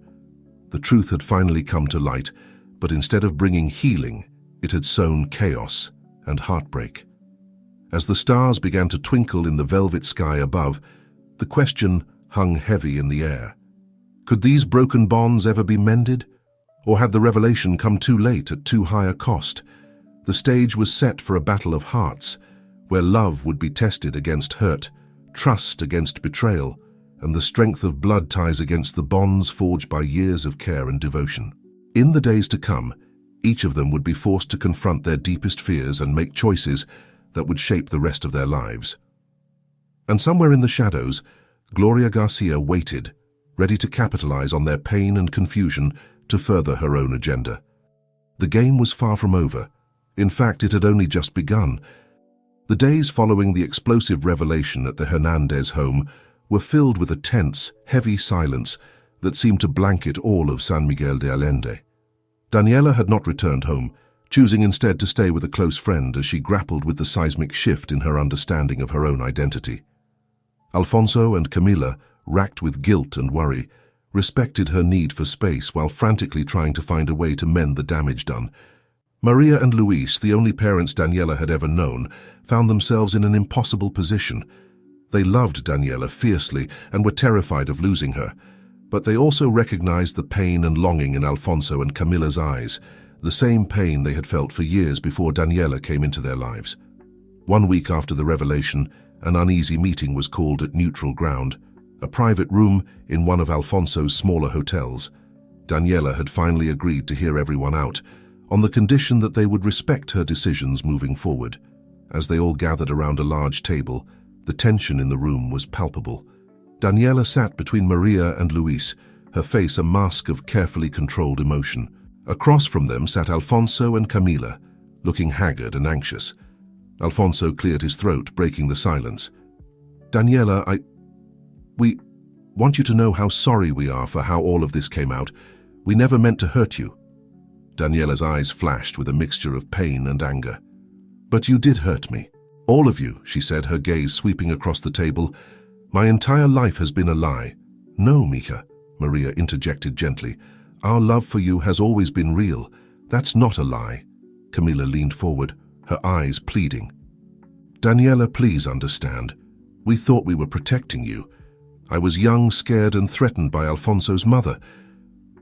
The truth had finally come to light, but instead of bringing healing, it had sown chaos and heartbreak. As the stars began to twinkle in the velvet sky above, the question hung heavy in the air. Could these broken bonds ever be mended? Or had the revelation come too late at too high a cost? The stage was set for a battle of hearts, where love would be tested against hurt, trust against betrayal, and the strength of blood ties against the bonds forged by years of care and devotion. In the days to come, each of them would be forced to confront their deepest fears and make choices that would shape the rest of their lives. And somewhere in the shadows, Gloria Garcia waited, ready to capitalize on their pain and confusion to further her own agenda. The game was far from over. In fact, it had only just begun. The days following the explosive revelation at the Hernandez home were filled with a tense, heavy silence that seemed to blanket all of San Miguel de Allende. Daniela had not returned home, choosing instead to stay with a close friend as she grappled with the seismic shift in her understanding of her own identity. Alfonso and Camila, racked with guilt and worry, respected her need for space while frantically trying to find a way to mend the damage done. Maria and Luis, the only parents Daniela had ever known, found themselves in an impossible position. They loved Daniela fiercely and were terrified of losing her, but they also recognized the pain and longing in Alfonso and Camila's eyes, the same pain they had felt for years before Daniela came into their lives. 1 week after the revelation, an uneasy meeting was called at neutral ground, a private room in one of Alfonso's smaller hotels. Daniela had finally agreed to hear everyone out, on the condition that they would respect her decisions moving forward. As they all gathered around a large table, the tension in the room was palpable. Daniela sat between Maria and Luis, her face a mask of carefully controlled emotion. Across from them sat Alfonso and Camila, looking haggard and anxious. Alfonso cleared his throat, breaking the silence. "Daniela, we want you to know how sorry we are for how all of this came out. We never meant to hurt you." Daniela's eyes flashed with a mixture of pain and anger. "But you did hurt me. All of you," she said, her gaze sweeping across the table. "My entire life has been a lie." "No, Mika," Maria interjected gently. "Our love for you has always been real. That's not a lie." Camila leaned forward, her eyes pleading. "Daniela, please understand. We thought we were protecting you. I was young, scared, and threatened by Alfonso's mother.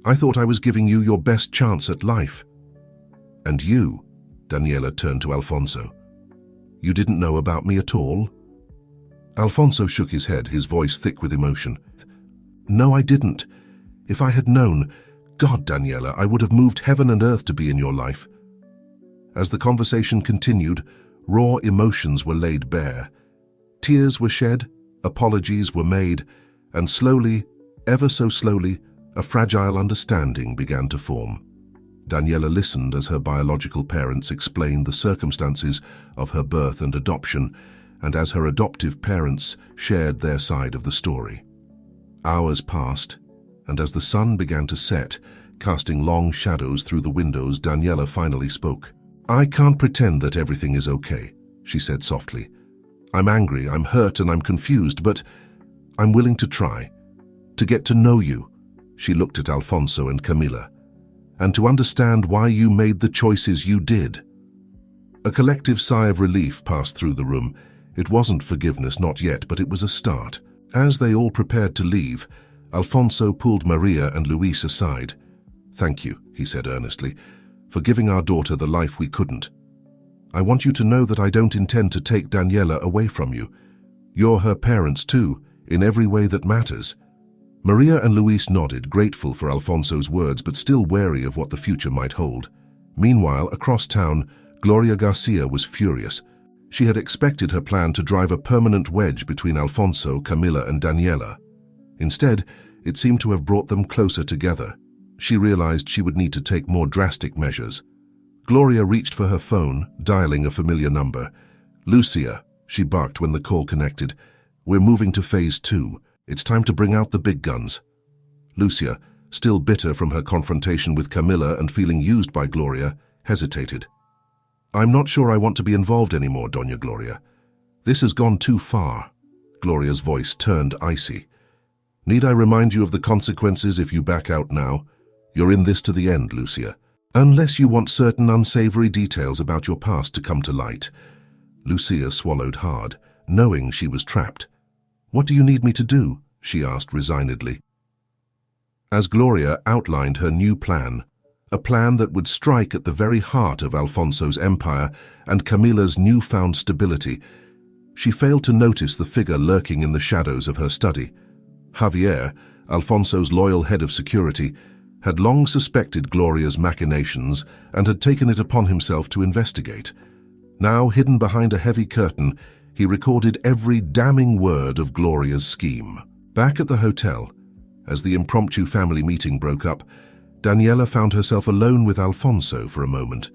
I thought I was giving you your best chance at life." "And you?" Daniela turned to Alfonso. "You didn't know about me at all?" Alfonso shook his head, his voice thick with emotion. "No, I didn't. If I had known, God, Daniela, I would have moved heaven and earth to be in your life." As the conversation continued, raw emotions were laid bare. Tears were shed, apologies were made, and slowly, ever so slowly, a fragile understanding began to form. Daniela listened as her biological parents explained the circumstances of her birth and adoption, and as her adoptive parents shared their side of the story. Hours passed, and as the sun began to set, casting long shadows through the windows, Daniela finally spoke. "I can't pretend that everything is okay," she said softly. "I'm angry, I'm hurt, and I'm confused, but I'm willing to try. To get to know you," she looked at Alfonso and Camila, "and to understand why you made the choices you did." A collective sigh of relief passed through the room. It wasn't forgiveness, not yet, but it was a start. As they all prepared to leave, Alfonso pulled Maria and Luis aside. "Thank you," he said earnestly, "for giving our daughter the life we couldn't. I want you to know that I don't intend to take Daniela away from you. You're her parents too, in every way that matters." Maria and Luis nodded, grateful for Alfonso's words but still wary of what the future might hold. Meanwhile, across town, Gloria Garcia was furious. She had expected her plan to drive a permanent wedge between Alfonso, Camila, and Daniela. Instead, it seemed to have brought them closer together. She realized she would need to take more drastic measures. Gloria reached for her phone, dialing a familiar number. "Lucia," she barked when the call connected. "We're moving to phase 2. It's time to bring out the big guns." Lucia, still bitter from her confrontation with Camila and feeling used by Gloria, hesitated. "I'm not sure I want to be involved anymore, Doña Gloria. This has gone too far." Gloria's voice turned icy. "Need I remind you of the consequences if you back out now? You're in this to the end, Lucia. Unless you want certain unsavory details about your past to come to light." Lucia swallowed hard, knowing she was trapped. "What do you need me to do?" she asked resignedly. As Gloria outlined her new plan, a plan that would strike at the very heart of Alfonso's empire and Camila's newfound stability, she failed to notice the figure lurking in the shadows of her study. Javier, Alfonso's loyal head of security, had long suspected Gloria's machinations and had taken it upon himself to investigate. Now, hidden behind a heavy curtain, he recorded every damning word of Gloria's scheme. Back at the hotel, as the impromptu family meeting broke up, Daniela found herself alone with Alfonso for a moment.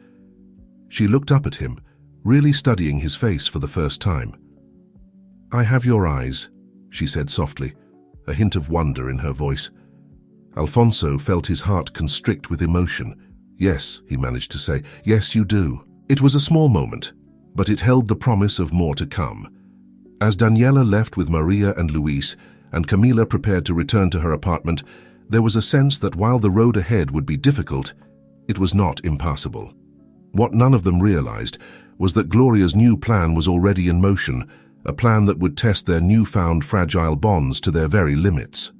She looked up at him, really studying his face for the first time. "I have your eyes," she said softly, a hint of wonder in her voice. Alfonso felt his heart constrict with emotion. "Yes," he managed to say. "Yes, you do." It was a small moment, but it held the promise of more to come. As Daniela left with Maria and Luis, and Camila prepared to return to her apartment, there was a sense that while the road ahead would be difficult, it was not impassable. What none of them realized was that Gloria's new plan was already in motion, a plan that would test their newfound fragile bonds to their very limits.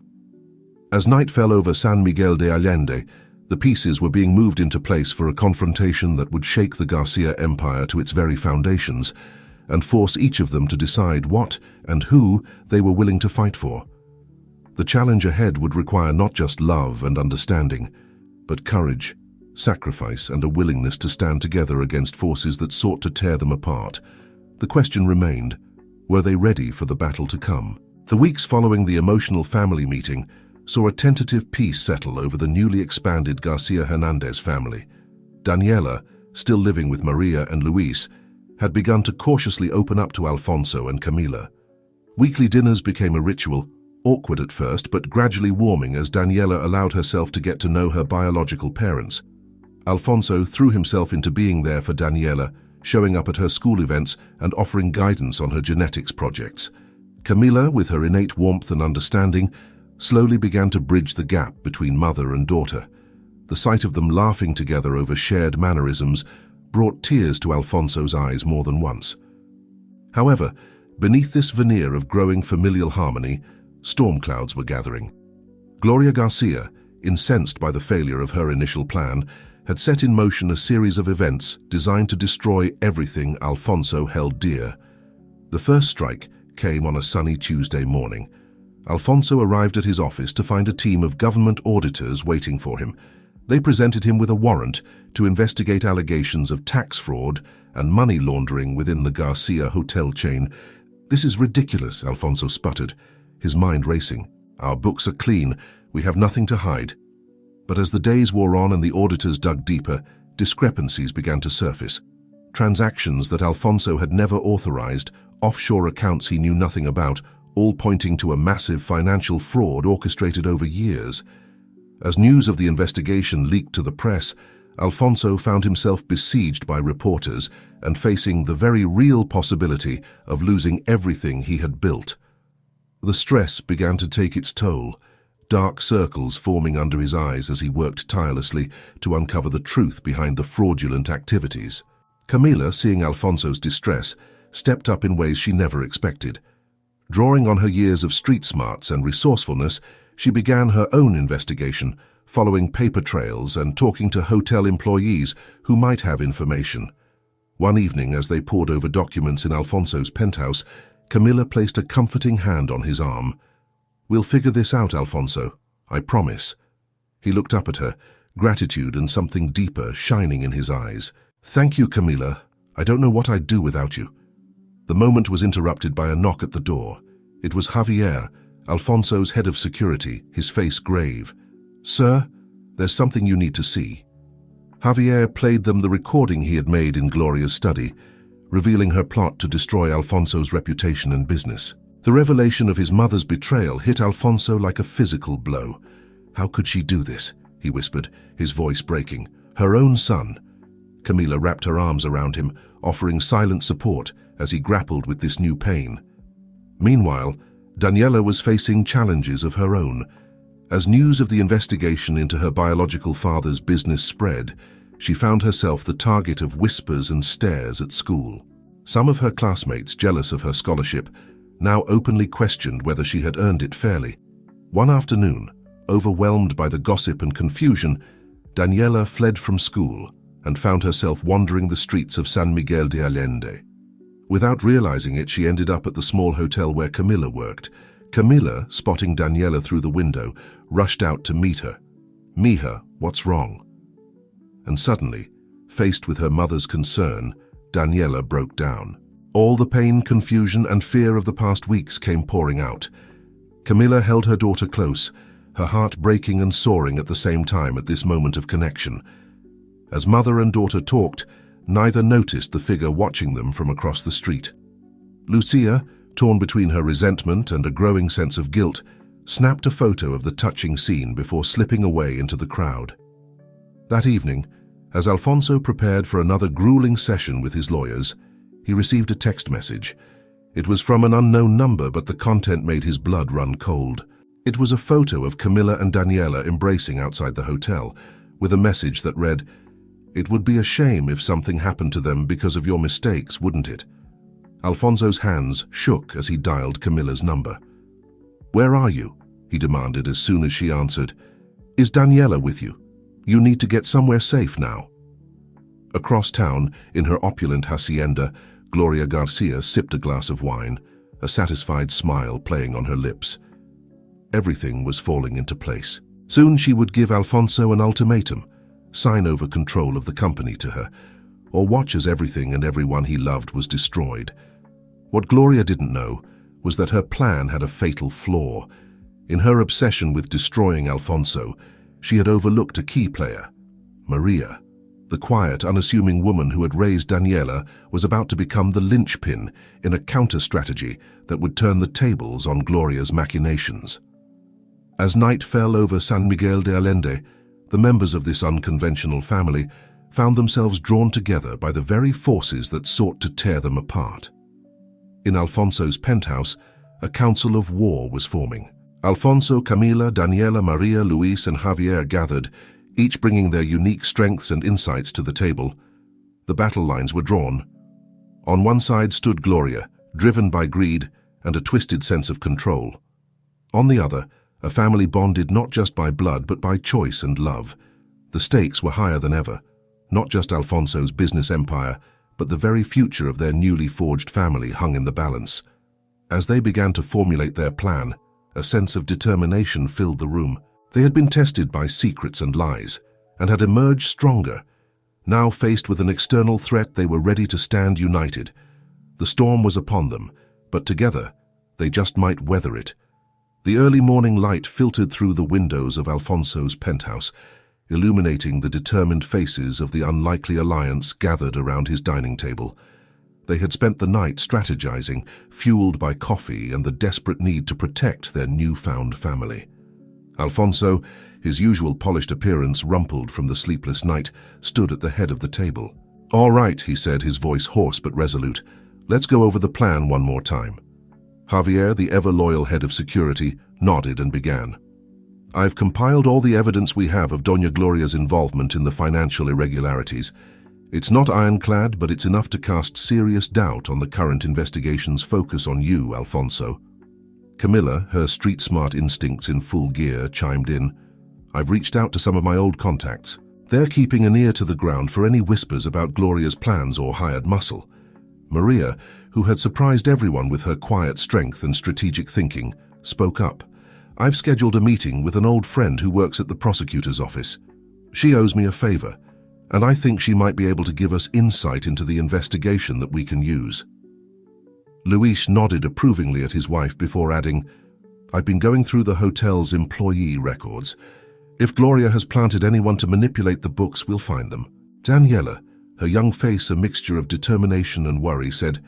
As night fell over San Miguel de Allende, the pieces were being moved into place for a confrontation that would shake the Garcia empire to its very foundations and force each of them to decide what and who they were willing to fight for. The challenge ahead would require not just love and understanding, but courage, sacrifice, and a willingness to stand together against forces that sought to tear them apart. The question remained, were they ready for the battle to come? The weeks following the emotional family meeting saw a tentative peace settle over the newly expanded Garcia Hernandez family. Daniela, still living with Maria and Luis, had begun to cautiously open up to Alfonso and Camila. Weekly dinners became a ritual, awkward at first but gradually warming as Daniela allowed herself to get to know her biological parents. Alfonso threw himself into being there for Daniela, showing up at her school events and offering guidance on her genetics projects. Camila, with her innate warmth and understanding, slowly began to bridge the gap between mother and daughter. The sight of them laughing together over shared mannerisms brought tears to Alfonso's eyes more than once. However, beneath this veneer of growing familial harmony, storm clouds were gathering. Gloria Garcia, incensed by the failure of her initial plan, had set in motion a series of events designed to destroy everything Alfonso held dear. The first strike came on a sunny Tuesday morning. Alfonso arrived at his office to find a team of government auditors waiting for him. They presented him with a warrant to investigate allegations of tax fraud and money laundering within the Garcia hotel chain. "This is ridiculous," Alfonso sputtered, his mind racing. "Our books are clean. We have nothing to hide." But as the days wore on and the auditors dug deeper, discrepancies began to surface. Transactions that Alfonso had never authorized, offshore accounts he knew nothing about, all pointing to a massive financial fraud orchestrated over years. As news of the investigation leaked to the press, Alfonso found himself besieged by reporters and facing the very real possibility of losing everything he had built. The stress began to take its toll, dark circles forming under his eyes as he worked tirelessly to uncover the truth behind the fraudulent activities. Camila, seeing Alfonso's distress, stepped up in ways she never expected. Drawing on her years of street smarts and resourcefulness, she began her own investigation, following paper trails and talking to hotel employees who might have information. One evening, as they pored over documents in Alfonso's penthouse, Camila placed a comforting hand on his arm. "We'll figure this out, Alfonso. I promise." He looked up at her, gratitude and something deeper shining in his eyes. "Thank you, Camila. I don't know what I'd do without you." The moment was interrupted by a knock at the door. It was Javier, Alfonso's head of security, his face grave. "Sir, there's something you need to see." Javier played them the recording he had made in Gloria's study, revealing her plot to destroy Alfonso's reputation and business. The revelation of his mother's betrayal hit Alfonso like a physical blow. "How could she do this?" he whispered, his voice breaking. "Her own son." Camila wrapped her arms around him, offering silent support as he grappled with this new pain. Meanwhile, Daniela was facing challenges of her own. As news of the investigation into her biological father's business spread, she found herself the target of whispers and stares at school. Some of her classmates, jealous of her scholarship, now openly questioned whether she had earned it fairly. One afternoon, overwhelmed by the gossip and confusion, Daniela fled from school and found herself wandering the streets of San Miguel de Allende. Without realizing it, she ended up at the small hotel where Camila worked. Camila, spotting Daniela through the window, rushed out to meet her. "Mija, what's wrong?" And suddenly, faced with her mother's concern, Daniela broke down. All the pain, confusion, and fear of the past weeks came pouring out. Camila held her daughter close, her heart breaking and soaring at the same time at this moment of connection. As mother and daughter talked, neither noticed the figure watching them from across the street. Lucia, torn between her resentment and a growing sense of guilt, snapped a photo of the touching scene before slipping away into the crowd. That evening, As Alfonso prepared for another grueling session with his lawyers, he received a text message. It was from an unknown number, but the content made his blood run cold. It was a photo of Camila and Daniela embracing outside the hotel, with a message that read, "It would be a shame if something happened to them because of your mistakes, wouldn't it?" Alfonso's hands shook as he dialed Camila's number. "Where are you?" he demanded as soon as she answered. "Is Daniela with you? You need to get somewhere safe now." Across town, in her opulent hacienda, Gloria Garcia sipped a glass of wine, a satisfied smile playing on her lips. Everything was falling into place. Soon she would give Alfonso an ultimatum: sign over control of the company to her, or watch as everything and everyone he loved was destroyed. What Gloria didn't know was that her plan had a fatal flaw. In her obsession with destroying Alfonso, she had overlooked a key player. Maria, the quiet, unassuming woman who had raised Daniela, was about to become the linchpin in a counter-strategy that would turn the tables on Gloria's machinations. As night fell over San Miguel de Allende, the members of this unconventional family found themselves drawn together by the very forces that sought to tear them apart. In Alfonso's penthouse, a council of war was forming. Alfonso, Camila, Daniela, Maria, Luis, and Javier gathered, each bringing their unique strengths and insights to the table. The battle lines were drawn. On one side stood Gloria, driven by greed and a twisted sense of control. On the other, a family bonded not just by blood but by choice and love. The stakes were higher than ever. Not just Alfonso's business empire, but the very future of their newly forged family hung in the balance. As they began to formulate their plan, a sense of determination filled the room. They had been tested by secrets and lies, and had emerged stronger. Now faced with an external threat, they were ready to stand united. The storm was upon them, but together, they just might weather it. The early morning light filtered through the windows of Alfonso's penthouse, illuminating the determined faces of the unlikely alliance gathered around his dining table. They had spent the night strategizing, fueled by coffee and the desperate need to protect their newfound family. Alfonso, his usual polished appearance rumpled from the sleepless night, stood at the head of the table. "All right," he said, his voice hoarse but resolute. "Let's go over the plan one more time." Javier, the ever-loyal head of security, nodded and began. "I've compiled all the evidence we have of Doña Gloria's involvement in the financial irregularities. It's not ironclad, but it's enough to cast serious doubt on the current investigation's focus on you, Alfonso." Camila, her street-smart instincts in full gear, chimed in. "I've reached out to some of my old contacts. They're keeping an ear to the ground for any whispers about Gloria's plans or hired muscle." Maria, who had surprised everyone with her quiet strength and strategic thinking, spoke up. "I've scheduled a meeting with an old friend who works at the prosecutor's office. She owes me a favor, and I think she might be able to give us insight into the investigation that we can use." Luis nodded approvingly at his wife before adding, "I've been going through the hotel's employee records. If Gloria has planted anyone to manipulate the books, we'll find them." Daniela, her young face a mixture of determination and worry, said,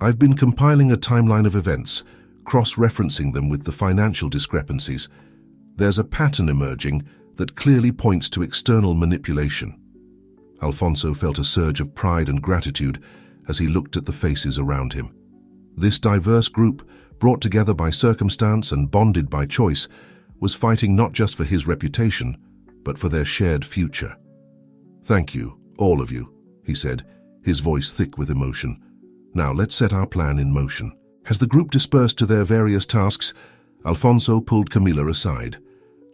"I've been compiling a timeline of events, cross-referencing them with the financial discrepancies. There's a pattern emerging that clearly points to external manipulation." Alfonso felt a surge of pride and gratitude as he looked at the faces around him. This diverse group, brought together by circumstance and bonded by choice, was fighting not just for his reputation, but for their shared future. "Thank you, all of you," he said, his voice thick with emotion. "Now let's set our plan in motion." As the group dispersed to their various tasks, Alfonso pulled Camila aside.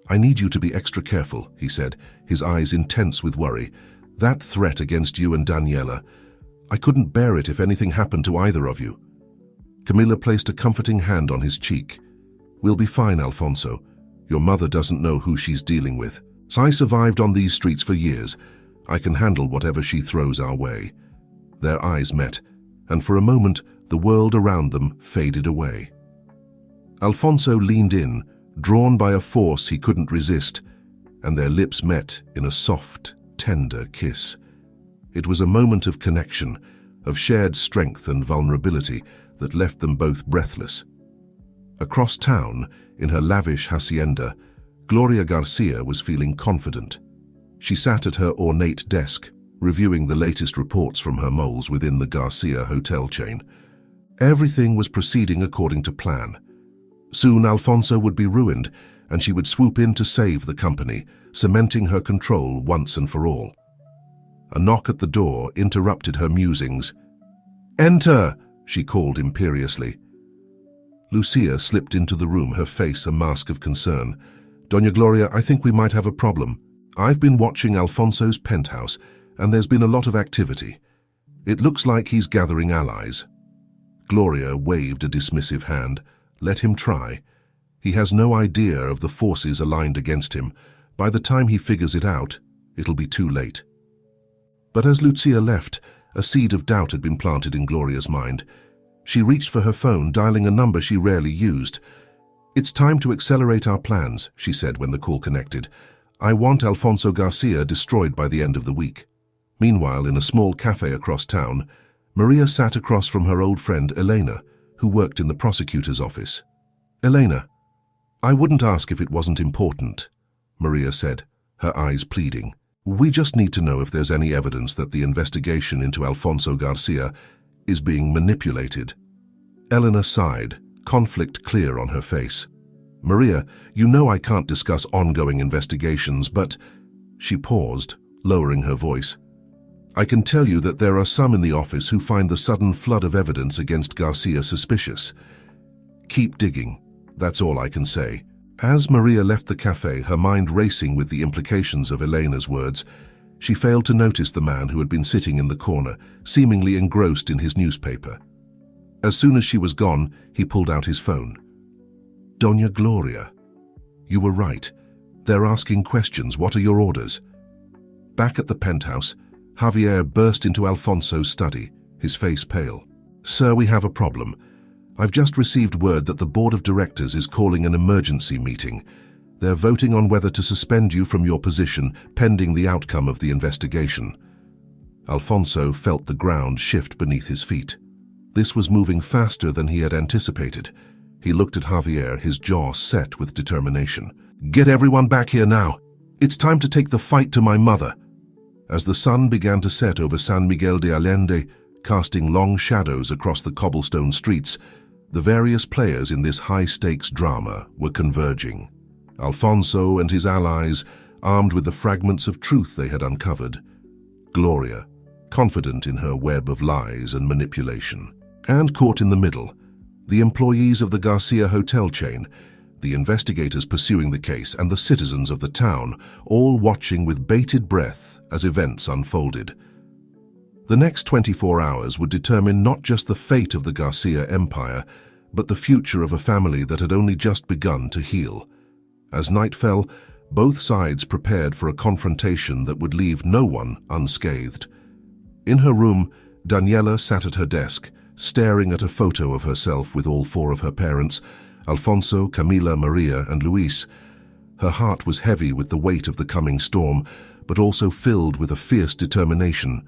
"I need you to be extra careful," he said, his eyes intense with worry. "That threat against you and Daniela, I couldn't bear it if anything happened to either of you." Camila placed a comforting hand on his cheek. "We'll be fine, Alfonso. Your mother doesn't know who she's dealing with. I survived on these streets for years. I can handle whatever she throws our way." Their eyes met, and for a moment, the world around them faded away. Alfonso leaned in, drawn by a force he couldn't resist, and their lips met in a soft, tender kiss. It was a moment of connection, of shared strength and vulnerability that left them both breathless. Across town, in her lavish hacienda, Gloria Garcia was feeling confident. She sat at her ornate desk, reviewing the latest reports from her moles within the Garcia hotel chain. Everything was proceeding according to plan. Soon Alfonso would be ruined, and she would swoop in to save the company, cementing her control once and for all. A knock at the door interrupted her musings. "Enter!" she called imperiously. Lucia slipped into the room, her face a mask of concern. "Doña Gloria, I think we might have a problem. I've been watching Alfonso's penthouse, and there's been a lot of activity. It looks like he's gathering allies." Gloria waved a dismissive hand. "Let him try. He has no idea of the forces aligned against him. By the time he figures it out, it'll be too late." But as Lucia left, a seed of doubt had been planted in Gloria's mind. She reached for her phone, dialing a number she rarely used. "It's time to accelerate our plans," she said when the call connected. "I want Alfonso Garcia destroyed by the end of the week." Meanwhile, in a small cafe across town, Maria sat across from her old friend Elena, who worked in the prosecutor's office. "Elena, I wouldn't ask if it wasn't important," Maria said, her eyes pleading. "We just need to know if there's any evidence that the investigation into Alfonso Garcia is being manipulated." Elena sighed, conflict clear on her face. "Maria, you know I can't discuss ongoing investigations, but—" She paused, lowering her voice. "I can tell you that there are some in the office who find the sudden flood of evidence against Garcia suspicious. Keep digging, that's all I can say." As Maria left the cafe, her mind racing with the implications of Elena's words, she failed to notice the man who had been sitting in the corner, seemingly engrossed in his newspaper. As soon as she was gone, he pulled out his phone. "Doña Gloria, you were right. They're asking questions. What are your orders?" Back at the penthouse, Javier burst into Alfonso's study, his face pale. "Sir, we have a problem. I've just received word that the board of directors is calling an emergency meeting. They're voting on whether to suspend you from your position pending the outcome of the investigation." Alfonso felt the ground shift beneath his feet. This was moving faster than he had anticipated. He looked at Javier, his jaw set with determination. "Get everyone back here now. It's time to take the fight to my mother." As the sun began to set over San Miguel de Allende, casting long shadows across the cobblestone streets, the various players in this high-stakes drama were converging. Alfonso and his allies, armed with the fragments of truth they had uncovered. Gloria, confident in her web of lies and manipulation. And caught in the middle, the employees of the Garcia hotel chain, the investigators pursuing the case, and the citizens of the town, all watching with bated breath as events unfolded. The next 24 hours would determine not just the fate of the Garcia empire, but the future of a family that had only just begun to heal. As night fell, both sides prepared for a confrontation that would leave no one unscathed. In her room, Daniela sat at her desk, staring at a photo of herself with all four of her parents, Alfonso, Camila, Maria, and Luis. Her heart was heavy with the weight of the coming storm, but also filled with a fierce determination.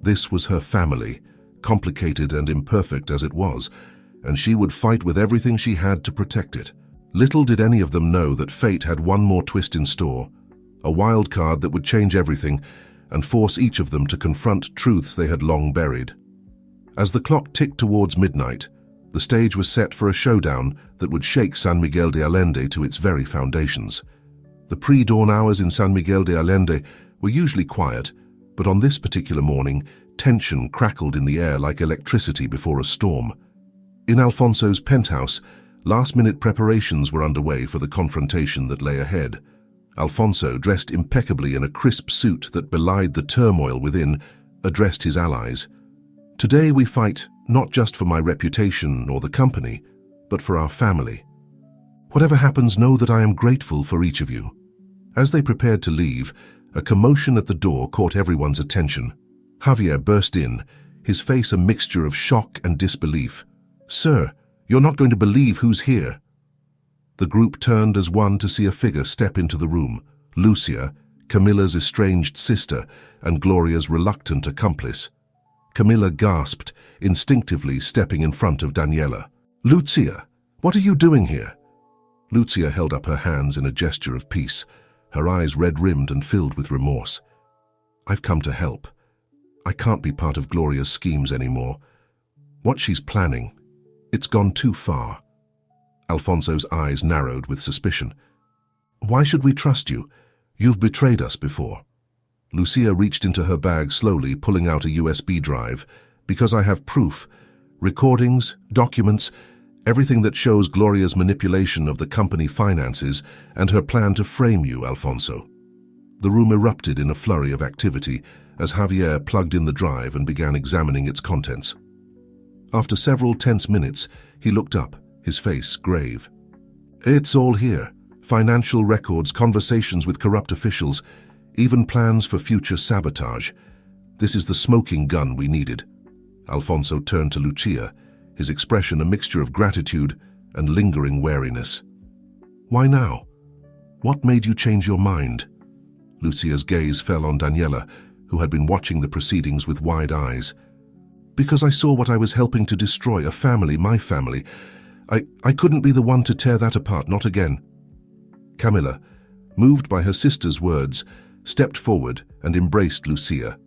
This was her family, complicated and imperfect as it was, and she would fight with everything she had to protect it. Little did any of them know that fate had one more twist in store, a wild card that would change everything and force each of them to confront truths they had long buried. As the clock ticked towards midnight, the stage was set for a showdown that would shake San Miguel de Allende to its very foundations. The pre-dawn hours in San Miguel de Allende were usually quiet, but on this particular morning, tension crackled in the air like electricity before a storm. In Alfonso's penthouse, last-minute preparations were underway for the confrontation that lay ahead. Alfonso, dressed impeccably in a crisp suit that belied the turmoil within, addressed his allies. "Today we fight not just for my reputation or the company, but for our family. Whatever happens, know that I am grateful for each of you." As they prepared to leave, a commotion at the door caught everyone's attention. Javier burst in, his face a mixture of shock and disbelief. "Sir, you're not going to believe who's here." The group turned as one to see a figure step into the room, Lucia, Camila's estranged sister and Gloria's reluctant accomplice. Camila gasped, instinctively stepping in front of Daniela. "Lucia, what are you doing here?" Lucia held up her hands in a gesture of peace, her eyes red-rimmed and filled with remorse. "I've come to help. I can't be part of Gloria's schemes anymore. What she's planning, it's gone too far." Alfonso's eyes narrowed with suspicion. "Why should we trust you? You've betrayed us before." Lucia reached into her bag slowly, pulling out a USB drive. "Because I have proof. Recordings, documents, everything that shows Gloria's manipulation of the company finances and her plan to frame you, Alfonso." The room erupted in a flurry of activity as Javier plugged in the drive and began examining its contents. After several tense minutes, he looked up, his face grave. "It's all here. Financial records, conversations with corrupt officials, even plans for future sabotage. This is the smoking gun we needed." Alfonso turned to Lucia, his expression a mixture of gratitude and lingering wariness. "Why now? What made you change your mind?" Lucia's gaze fell on Daniela, who had been watching the proceedings with wide eyes. "Because I saw what I was helping to destroy, a family, my family. I couldn't be the one to tear that apart, not again." Camila, moved by her sister's words, stepped forward and embraced Lucia.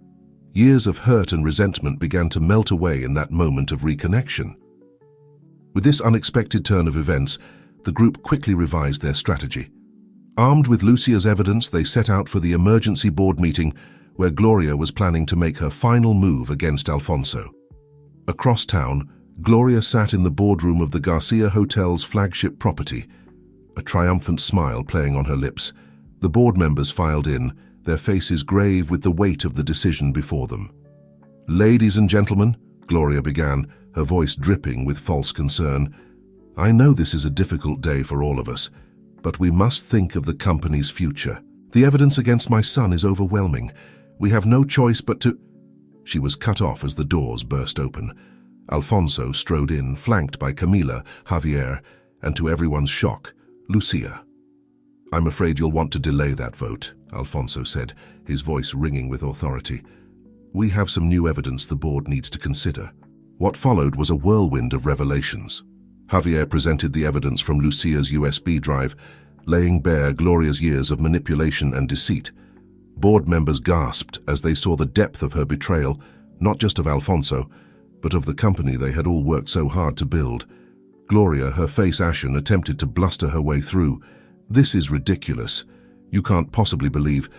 Years of hurt and resentment began to melt away in that moment of reconnection. With this unexpected turn of events, the group quickly revised their strategy. Armed with Lucia's evidence, they set out for the emergency board meeting where Gloria was planning to make her final move against Alfonso. Across town, Gloria sat in the boardroom of the Garcia Hotel's flagship property, a triumphant smile playing on her lips. The board members filed in, their faces grave with the weight of the decision before them. "Ladies and gentlemen," Gloria began, her voice dripping with false concern, "I know this is a difficult day for all of us, but we must think of the company's future. The evidence against my son is overwhelming. We have no choice but to—" She was cut off as the doors burst open. Alfonso strode in, flanked by Camila, Javier, and to everyone's shock, Lucia. "I'm afraid you'll want to delay that vote," Alfonso said, his voice ringing with authority. "We have some new evidence the board needs to consider." What followed was a whirlwind of revelations. Javier presented the evidence from Lucia's USB drive, laying bare Gloria's years of manipulation and deceit. Board members gasped as they saw the depth of her betrayal, not just of Alfonso, but of the company they had all worked so hard to build. Gloria, her face ashen, attempted to bluster her way through. "This is ridiculous. You can't possibly believe,"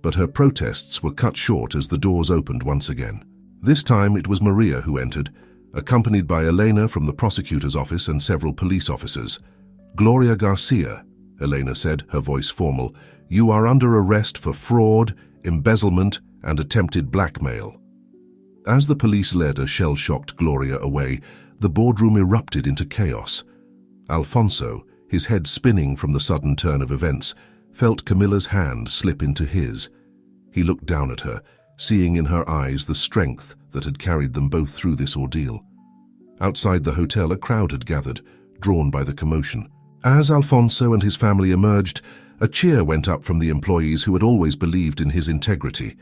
but her protests were cut short as the doors opened once again. This time it was Maria who entered, accompanied by Elena from the prosecutor's office and several police officers. "Gloria Garcia," Elena said, her voice formal, "you are under arrest for fraud, embezzlement, and attempted blackmail." As the police led a shell-shocked Gloria away, the boardroom erupted into chaos. Alfonso, his head spinning from the sudden turn of events, felt Camila's hand slip into his. He looked down at her, seeing in her eyes the strength that had carried them both through this ordeal. Outside the hotel, a crowd had gathered, drawn by the commotion. As Alfonso and his family emerged, a cheer went up from the employees who had always believed in his integrity.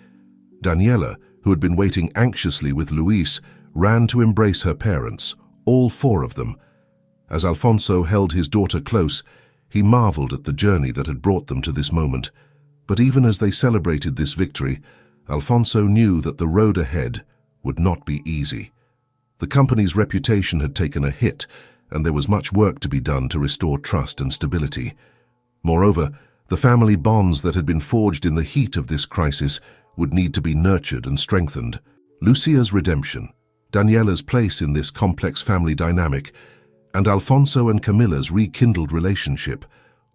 Daniela, who had been waiting anxiously with Luis, ran to embrace her parents, all four of them. As Alfonso held his daughter close, he marveled at the journey that had brought them to this moment. But even as they celebrated this victory, Alfonso knew that the road ahead would not be easy. The company's reputation had taken a hit, and there was much work to be done to restore trust and stability. Moreover, the family bonds that had been forged in the heat of this crisis would need to be nurtured and strengthened. Lucia's redemption, Daniela's place in this complex family dynamic, and Alfonso and Camila's rekindled relationship,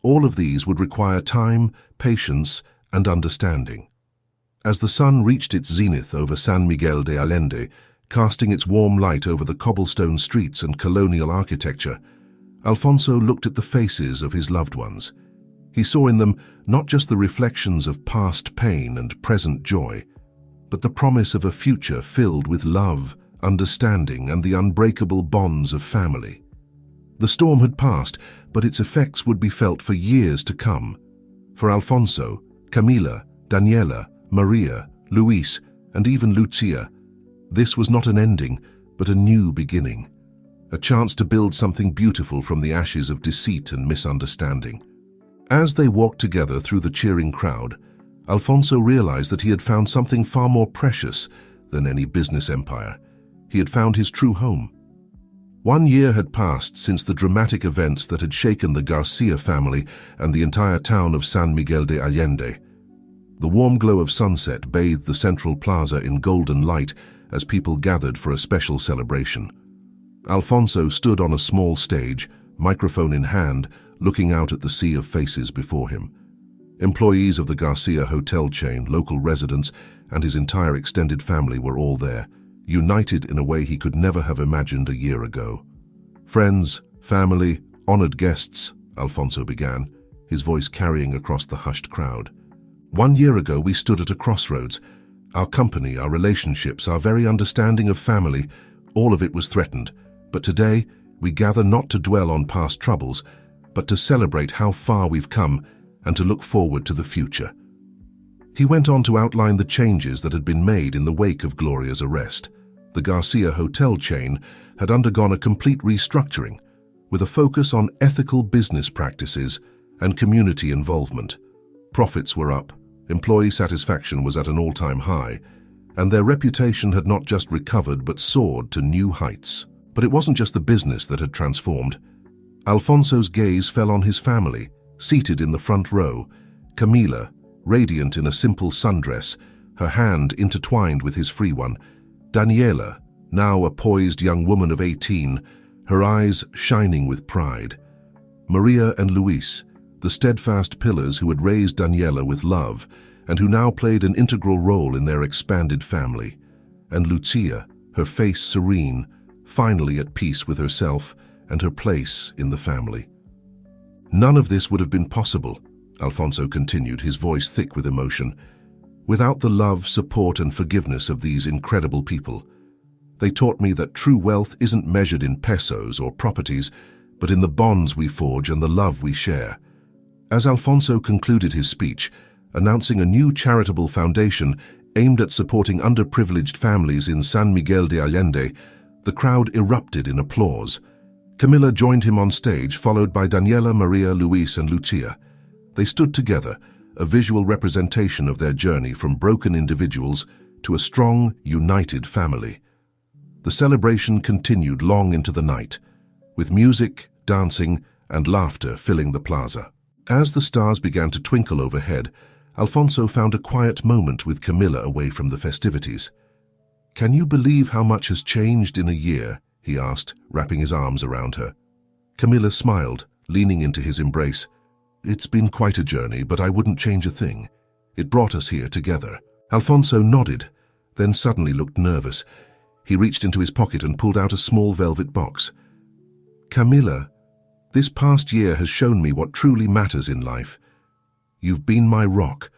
all of these would require time, patience, and understanding. As the sun reached its zenith over San Miguel de Allende, casting its warm light over the cobblestone streets and colonial architecture, Alfonso looked at the faces of his loved ones. He saw in them not just the reflections of past pain and present joy, but the promise of a future filled with love, understanding, and the unbreakable bonds of family. The storm had passed, but its effects would be felt for years to come. For Alfonso, Camila, Daniela, Maria, Luis, and even Lucia, this was not an ending, but a new beginning, a chance to build something beautiful from the ashes of deceit and misunderstanding. As they walked together through the cheering crowd, Alfonso realized that he had found something far more precious than any business empire. He had found his true home. 1 year had passed since the dramatic events that had shaken the Garcia family and the entire town of San Miguel de Allende. The warm glow of sunset bathed the central plaza in golden light as people gathered for a special celebration. Alfonso stood on a small stage, microphone in hand, looking out at the sea of faces before him. Employees of the Garcia hotel chain, local residents, and his entire extended family were all there, united in a way he could never have imagined a year ago. Friends, family, honored guests, Alfonso began, his voice carrying across the hushed crowd. 1 year ago, we stood at a crossroads. Our company, our relationships, our very understanding of family, all of it was threatened. But today, we gather not to dwell on past troubles, but to celebrate how far we've come and to look forward to the future. He went on to outline the changes that had been made in the wake of Gloria's arrest. The Garcia hotel chain had undergone a complete restructuring, with a focus on ethical business practices and community involvement. Profits were up, employee satisfaction was at an all-time high, and their reputation had not just recovered but soared to new heights. But it wasn't just the business that had transformed. Alfonso's gaze fell on his family, seated in the front row. Camila, radiant in a simple sundress, her hand intertwined with his free one. Daniela, now a poised young woman of 18, her eyes shining with pride. Maria and Luis, the steadfast pillars who had raised Daniela with love and who now played an integral role in their expanded family. And Lucia, her face serene, finally at peace with herself and her place in the family. None of this would have been possible, Alfonso continued, his voice thick with emotion, without the love, support, and forgiveness of these incredible people. They taught me that true wealth isn't measured in pesos or properties, but in the bonds we forge and the love we share. As Alfonso concluded his speech, announcing a new charitable foundation aimed at supporting underprivileged families in San Miguel de Allende, the crowd erupted in applause. Camila joined him on stage, followed by Daniela, Maria, Luis, and Lucia. They stood together, a visual representation of their journey from broken individuals to a strong, united family. The celebration continued long into the night, with music, dancing, and laughter filling the plaza. As the stars began to twinkle overhead, Alfonso found a quiet moment with Camila away from the festivities. "Can you believe how much has changed in a year?" he asked, wrapping his arms around her. Camila smiled, leaning into his embrace. "It's been quite a journey, but I wouldn't change a thing. It brought us here together." Alfonso nodded, then suddenly looked nervous. He reached into his pocket and pulled out a small velvet box. "Camila, this past year has shown me what truly matters in life. You've been my rock,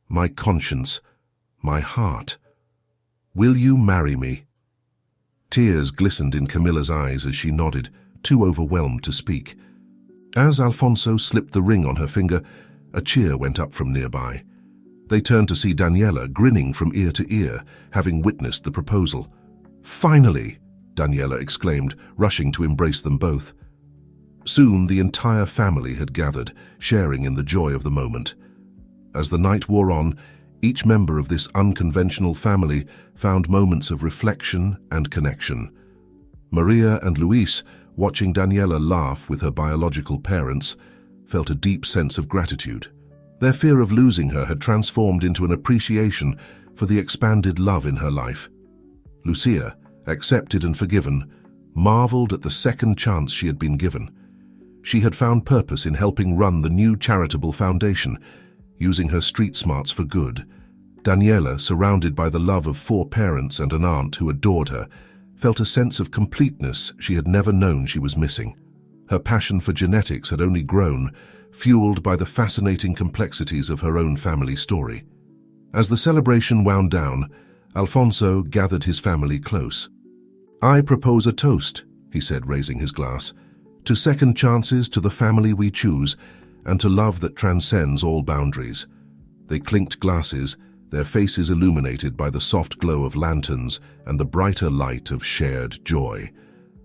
my conscience, my heart. Will you marry me?" Tears glistened in Camila's eyes as she nodded, too overwhelmed to speak. As Alfonso slipped the ring on her finger, a cheer went up from nearby. They turned to see Daniela grinning from ear to ear, having witnessed the proposal. "Finally!" Daniela exclaimed, rushing to embrace them both. Soon the entire family had gathered, sharing in the joy of the moment. As the night wore on, each member of this unconventional family found moments of reflection and connection. Maria and Luis, watching Daniela laugh with her biological parents, felt a deep sense of gratitude. Their fear of losing her had transformed into an appreciation for the expanded love in her life. Lucia, accepted and forgiven, marveled at the second chance she had been given. She had found purpose in helping run the new charitable foundation, using her street smarts for good. Daniela, surrounded by the love of 4 parents and an aunt who adored her, felt a sense of completeness she had never known she was missing. Her passion for genetics had only grown, fueled by the fascinating complexities of her own family story. As the celebration wound down, Alfonso gathered his family close. "I propose a toast," he said, raising his glass, "to second chances, to the family we choose, and to love that transcends all boundaries." They clinked glasses, their faces illuminated by the soft glow of lanterns and the brighter light of shared joy.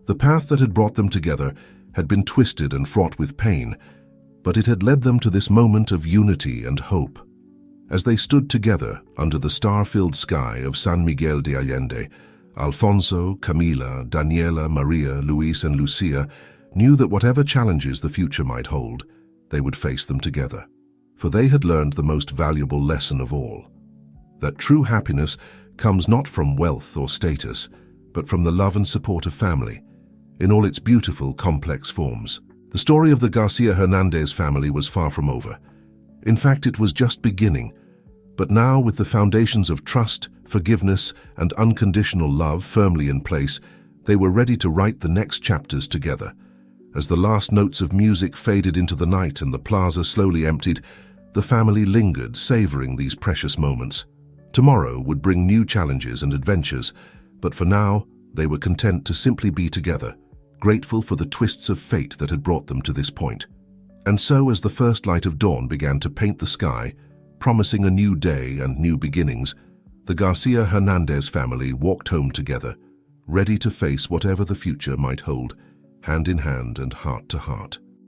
The path that had brought them together had been twisted and fraught with pain, but it had led them to this moment of unity and hope. As they stood together under the star-filled sky of San Miguel de Allende, Alfonso, Camila, Daniela, Maria, Luis, and Lucia knew that whatever challenges the future might hold, they would face them together. For they had learned the most valuable lesson of all, that true happiness comes not from wealth or status, but from the love and support of family, in all its beautiful, complex forms. The story of the Garcia Hernandez family was far from over. In fact, it was just beginning. But now, with the foundations of trust, forgiveness, and unconditional love firmly in place, they were ready to write the next chapters together. As the last notes of music faded into the night and the plaza slowly emptied, the family lingered, savoring these precious moments. Tomorrow would bring new challenges and adventures, but for now, they were content to simply be together, grateful for the twists of fate that had brought them to this point. And so, as the first light of dawn began to paint the sky, promising a new day and new beginnings, the Garcia Hernandez family walked home together, ready to face whatever the future might hold, hand in hand and heart to heart.